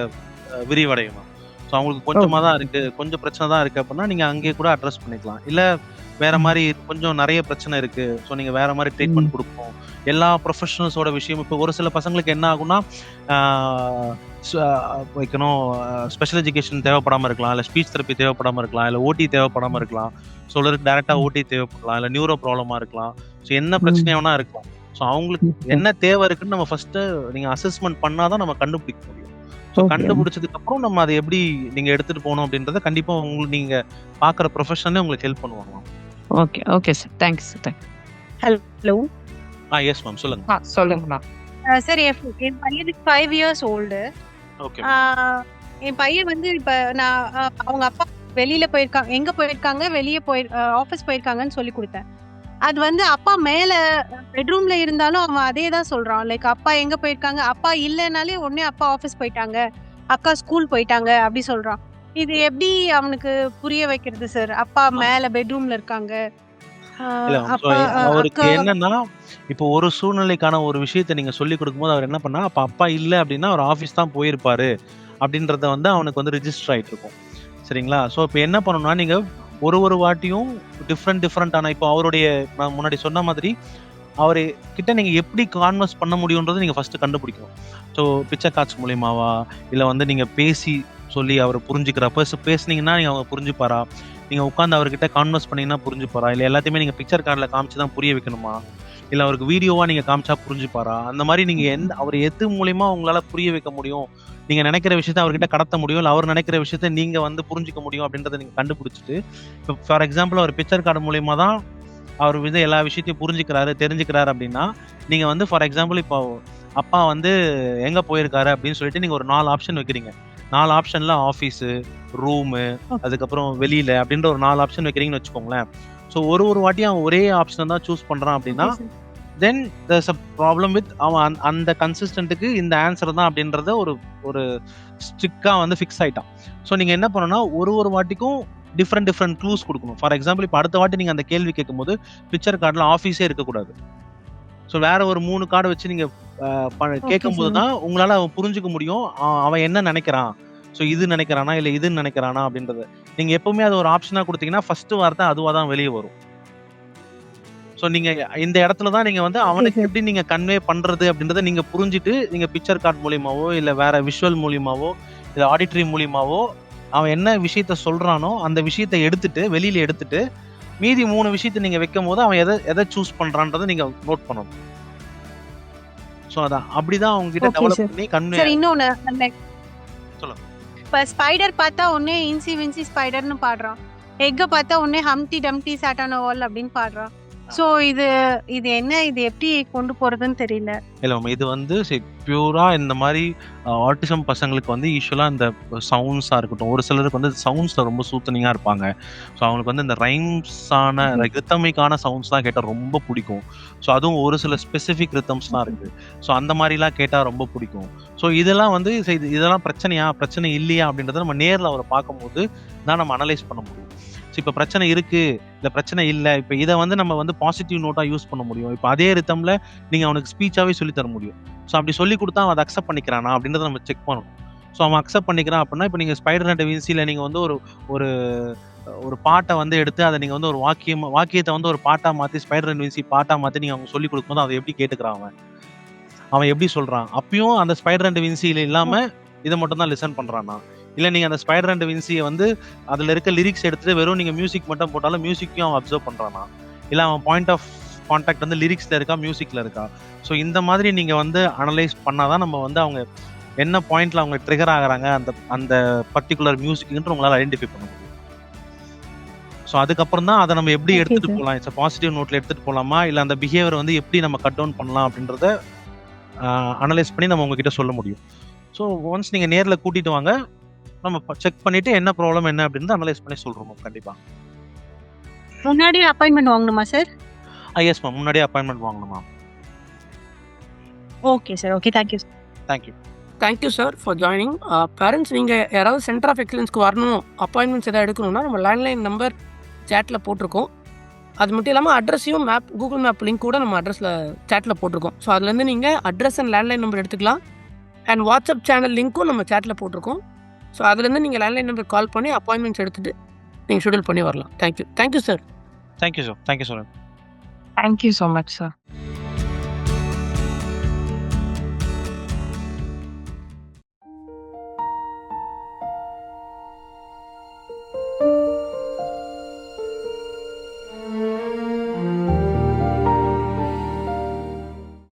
விரிவடையும். ஸோ அவங்களுக்கு கொஞ்சமாக தான் இருக்கு, கொஞ்சம் பிரச்சனை தான் இருக்கு அப்படின்னா நீங்க அங்கேயே கூட அட்ரஸ் பண்ணிக்கலாம். இல்லை வேற மாதிரி கொஞ்சம் நிறைய பிரச்சனை இருக்கு, ஸோ நீங்க வேற மாதிரி ட்ரீட்மெண்ட் கொடுப்போம். எல்லா ப்ரொஃபஷனல்ஸோட விஷயம் இப்போ ஒரு சில பசங்களுக்கு என்ன ஆகும்னா வைக்கணும் ஸ்பெஷல் எஜுகேஷன் தேவைப்படாம இருக்கலாம், இல்லை ஸ்பீச் தெரப்பி தேவைப்படாம இருக்கலாம், இல்லை ஓடி தேவைப்படாம இருக்கலாம், சொல்றதுக்கு டேரக்டா ஓடி தேவைப்படலாம், இல்லை நியூரோ ப்ராப்ளமா இருக்கலாம். ஸோ என்ன பிரச்சனையானா இருக்கலாம். ஸோ அவங்களுக்கு என்ன தேவை இருக்குன்னு நம்ம ஃபர்ஸ்ட் நீங்க அசஸ்மெண்ட் பண்ணாதான் நம்ம கண்டுபிடிக்க முடியும். ஸோ கண்டுபிடிச்சதுக்கு அப்புறம் நம்ம அதை எப்படி நீங்க எடுத்துட்டு போகணும் அப்படின்றத கண்டிப்பா உங்களுக்கு நீங்க பாக்குற ப்ரொஃபஷனே உங்களுக்கு ஹெல்ப் பண்ணுவாங்க. Okay okay sir, thanks sir. Hello. Yes ma'am சொல்லுங்க. சொல்லுங்கண்ணா. சார் என் பையனுக்கு 5 years ஓல்டு. ஓகே. என் பையன் வந்து இப்ப நான் அவங்க அப்பா வெளியில போயிருக்காங்க, எங்க போயிருக்காங்க, வெளியே ஆஃபீஸ் போயிருக்காங்கன்னு சொல்லி கொடுத்தேன். அது வந்து அப்பா மேல பெட்ரூம்ல இருந்தாலும் அவன் அதே தான் சொல்றான். லைக் அப்பா எங்க போயிருக்காங்க, அப்பா இல்லைனாலே உடனே அப்பா ஆஃபீஸ் போயிட்டாங்க, அக்கா ஸ்கூல் போயிட்டாங்க அப்படி சொல்றான். இது எப்படி அவனுக்கு புரிய வைக்கிறது சார்? அப்பா மேல பெட்ரூம்ல இருக்காங்க. அவருக்கு என்னன்னா இப்போ ஒரு சூழ்நிலைக்கான ஒரு விஷயத்த நீங்க சொல்லி கொடுக்கும்போது அவர் என்ன பண்ணா, அப்ப அப்பா இல்ல அப்படின்னா அவர் ஆபீஸ் தான் போயிருப்பாரு அப்படின்றத வந்து அவனுக்கு வந்து ரிஜிஸ்டர் ஆயிட்டு இருக்கும். சரிங்களா? ஸோ இப்போ என்ன பண்ணணும்னா நீங்க ஒரு வாட்டியும் டிஃப்ரெண்டான இப்போ அவருடைய நான் முன்னாடி சொன்ன மாதிரி அவர் கிட்ட நீங்கள் எப்படி கான்வர்ஸ் பண்ண முடியுன்றதை நீங்கள் ஃபஸ்ட்டு கண்டுபிடிக்கணும். ஸோ பிக்சர் கார்ட்ஸ் மூலியமாவா, இல்லை வந்து நீங்கள் பேசி சொல்லி அவரை புரிஞ்சுக்கிறப்ப பேசுனீங்கன்னா நீங்கள் அவங்க புரிஞ்சுப்பாரா, நீங்கள் உட்காந்து அவர்கிட்ட கான்வர்ஸ் பண்ணிங்கன்னா புரிஞ்சுப்பாரா, இல்லை எல்லாத்தையுமே நீங்கள் பிக்சர் கார்டில் காமிச்சு தான் புரிய வைக்கணுமா, இல்லை அவருக்கு வீடியோவாக நீங்கள் காமிச்சா புரிஞ்சுப்பாரா, அந்த மாதிரி நீங்கள் அவர் எது மூலிமா உங்களால் புரிய வைக்க முடியும், நீங்கள் நினைக்கிற விஷயத்த அவர்கிட்ட கடத்த முடியும், இல்லை அவர் நினைக்கிற விஷயத்த நீங்கள் வந்து புரிஞ்சிக்க முடியும் அப்படின்றத நீங்கள் கண்டுபிடிச்சிட்டு, இப்போ ஃபார் எக்ஸாம்பிள் அவர் பிக்சர் கார்டு மூலிமா தான் அவர் வந்து எல்லா விஷயத்தையும் புரிஞ்சுக்கிறாரு தெரிஞ்சுக்கிறாரு அப்படின்னா, நீங்கள் வந்து ஃபார் எக்ஸாம்பிள் இப்போ அப்பா வந்து எங்கே போயிருக்காரு அப்படின்னு சொல்லிட்டு நீங்கள் ஒரு 4 ஆப்ஷன் வைக்கிறீங்க. 4 ஆப்ஷனில் ஆஃபீஸு, ரூமு, அதுக்கப்புறம் வெளியில் அப்படின்ற ஒரு 4 ஆப்ஷன் வைக்கிறீங்கன்னு வச்சுக்கோங்களேன். ஸோ ஒரு வாட்டியும் அவன் ஒரே ஆப்ஷன் தான் சூஸ் பண்ணுறான் அப்படின்னா, தென் தேர்ஸ் அ ப்ராப்ளம் வித் அவன் அந்த கன்சிஸ்டன்ட்டுக்கு இந்த ஆன்சர் தான் அப்படின்றத ஒரு ஸ்ட்ரிக்டாக வந்து ஃபிக்ஸ் ஆகிட்டான். ஸோ நீங்கள் என்ன பண்ணணும்னா ஒரு வாட்டிக்கும் டிஃப்ரெண்ட் க்ளூஸ் கொடுக்கணும். ஃபார் எக்ஸாம்பிள் இப்போ அடுத்த வாட்டி நீங்கள் அந்த கேள்வி கேட்கும்போது பிக்சர் கார்டில் ஆஃபீஸே இருக்கக்கூடாது. ஸோ வேற ஒரு 3 கார்டு வச்சு நீங்கள் கேட்கும்போது தான் உங்களால் அவன் புரிஞ்சுக்க முடியும் அவன் என்ன நினைக்கிறான். ஸோ இது நினைக்கிறானா இல்லை இதுன்னு நினைக்கிறானா அப்படின்றது. நீங்கள் எப்பவுமே அது ஒரு ஆப்ஷனாக கொடுத்தீங்கன்னா ஃபர்ஸ்ட் வார்த்தை அதுவாக தான் வெளியே வரும். ஸோ நீங்கள் இந்த இடத்துல தான் நீங்கள் வந்து அவனுக்கு எப்படி நீங்கள் கன்வே பண்ணுறது அப்படின்றத நீங்கள் புரிஞ்சுட்டு நீங்கள் பிக்சர் கார்டு மூலியமாவோ இல்லை வேற விஷுவல் மூலியமாவோ இல்லை ஆடிட்டரி மூலியமாவோ அவன் என்ன விஷயத்த சொல்கிறானோ அந்த விஷயத்தை வெளியில் எடுத்துட்டு மீதி 3 விஷயத்தை நீங்கள் வைக்கும் போது அவன் எதை சூஸ் பண்ணுறான்றதை நீங்கள் நோட் பண்ணணும். ஸோ அதான் அப்படிதான் அவங்க கிட்ட டெவலப் பண்ணி கன்வே. சார் இன்னொன்னு, சொல்லுங்க. இப்போ ஸ்பைடர் பார்த்தா ஒன்னே இன்சி வின்சி ஸ்பைடர்னு பாடுறான், எக்க பார்த்தா ஒன்னே ஹம்டி டம்டி சாட்டான வால் அப்படின்னு பாடுறான். ஸோ இது என்ன, இது எப்படி கொண்டு போறதுன்னு தெரியல. இல்லை மேம், இது வந்து பியூரா இந்த மாதிரி ஆட்டிசம் பசங்களுக்கு வந்து யூஸ்வலாக இந்த சவுண்ட்ஸாக இருக்கட்டும், ஒரு சிலருக்கு வந்து சவுண்ட்ஸில் ரொம்ப சூத்தனிங்காக இருப்பாங்க. ஸோ அவங்களுக்கு வந்து இந்த ரைம்ஸான ரித்தமிக்கான சவுண்ட்ஸ் தான் கேட்டால் ரொம்ப பிடிக்கும். ஸோ அதுவும் ஒரு சில ஸ்பெசிஃபிக் ரித்தம்ஸ்லாம் இருக்குது. ஸோ அந்த மாதிரிலாம் கேட்டால் ரொம்ப பிடிக்கும். ஸோ இதெல்லாம் வந்து இதெல்லாம் பிரச்சனை இல்லையா அப்படின்றத நம்ம நேரில் அவரை பார்க்கும்போது தான் நம்ம அனலைஸ் பண்ண முடியும். ஸோ இப்போ பிரச்சனை இருக்கு, இல்லை பிரச்சனை இல்லை, இப்போ இதை வந்து நம்ம வந்து பாசிட்டிவ் நோட்டாக யூஸ் பண்ண முடியும். இப்போ அதே ரித்தமில் நீங்கள் அவனுக்கு ஸ்பீச்சாகவே சொல்லி தர முடியும். ஸோ அப்படி சொல்லி கொடுத்தா அவன் அதை அக்செப்ட் பண்ணிக்கிறானா அப்படின்றத நம்ம செக் பண்ணணும். ஸோ அவன் அக்செப்ட் பண்ணிக்கிறான் அப்படின்னா, இப்போ நீங்கள் ஸ்பைடர் அண்ட் வின்சியில் நீங்கள் வந்து ஒரு பாட்டை வந்து எடுத்து அதை நீங்கள் வந்து ஒரு வாக்கியத்தை வந்து ஒரு பாட்டாக மாற்றி ஸ்பைடர் அண்ட் வின்சி பாட்டாக மாற்றி நீங்கள் அவங்க சொல்லி கொடுக்கும்போது அதை எப்படி கேட்டுக்கிறான் அவன் எப்படி சொல்கிறான். அப்பயும் அந்த ஸ்பைடர் அண்ட் வின்சியில் இல்லாமல் இதை மட்டும் தான் லிசன் பண்ணுறான்னா, இல்லை நீங்கள் அந்த ஸ்பைடர் அண்ட் வின்சியை வந்து அதில் இருக்க லிரிக்ஸ் எடுத்துகிட்டு வெறும் நீங்கள் மியூசிக் மட்டும் போட்டாலும் மியூசிக்கையும் அவன் அப்சர்வ் பண்ணுறானா, இல்லை அவன் பாயிண்ட் ஆஃப் கான்டாக்ட் வந்து லிரிக்ஸில் இருக்கா மியூசிக்கில் இருக்கா. ஸோ இந்த மாதிரி நீங்கள் வந்து அனலைஸ் பண்ணால் தான் நம்ம வந்து அவங்க என்ன பாயிண்ட்ல அவங்க ட்ரிகர் ஆகுறாங்க அந்த பர்டிகுலர் மியூசிக்ன்ற உங்களால் ஐடென்டிஃபை பண்ண முடியும். ஸோ அதுக்கப்புறம் தான் அதை நம்ம எப்படி எடுத்துகிட்டு போகலாம், இட்ஸ் பாசிட்டிவ் நோட்டில் எடுத்துகிட்டு போகலாமா, இல்லை அந்த பிஹேவியர் வந்து எப்படி நம்ம கட் டவுன் பண்ணலாம் அப்படின்றத அனலைஸ் பண்ணி நம்ம உங்ககிட்ட சொல்ல முடியும். ஸோ ஒன்ஸ் நீங்கள் நேரில் கூட்டிகிட்டு வாங்க, நம்ம செக் பண்ணிட்டு என்ன ப்ராப்ளம் என்ன அப்படின்னு அனலைஸ் பண்ணி சொல்றோம். கண்டிப்பா முன்னாடியே அப்பாயின்மெண்ட் வாங்கணுமா சார்? எஸ் மேம், முன்னாடியே அப்பாயின்மெண்ட் வாங்கணுமா. Okay sir, okay, thank you. Thank you sir for joining. Parents, நீங்கள் யாராவது சென்டர் ஆஃப் எக்ஸலன்ஸ்க்கு வரணும், அப்பாயின்மெண்ட்ஸ் எதாவது எடுக்கணும்னா நம்ம லேண்ட்லைன் நம்பர் சேட்டில் போட்டிருக்கோம். அது மட்டும் இல்லாமல் அட்ரஸையும் கூகுள் மேப் லிங்க் கூட நம்ம அட்ரஸில் சேட்டில் போட்டிருக்கோம். ஸோ அதுலேருந்து நீங்கள் அட்ரஸ் அண்ட் லேண்ட்லைன் நம்பர் எடுத்துக்கலாம். அண்ட் வாட்ஸ்அப் சேனல் லிங்க்கும் நம்ம சேட்டில் போட்டிருக்கோம். ஸோ அதுலேருந்து நீங்கள் லேண்ட்லைன் நம்பர் கால் பண்ணி அப்பாயின்மெண்ட்ஸ் எடுத்துகிட்டு நீங்கள் ஷெடியூல் பண்ணி வரலாம். Thank you sir. Thank you sir. Thank you so much sir.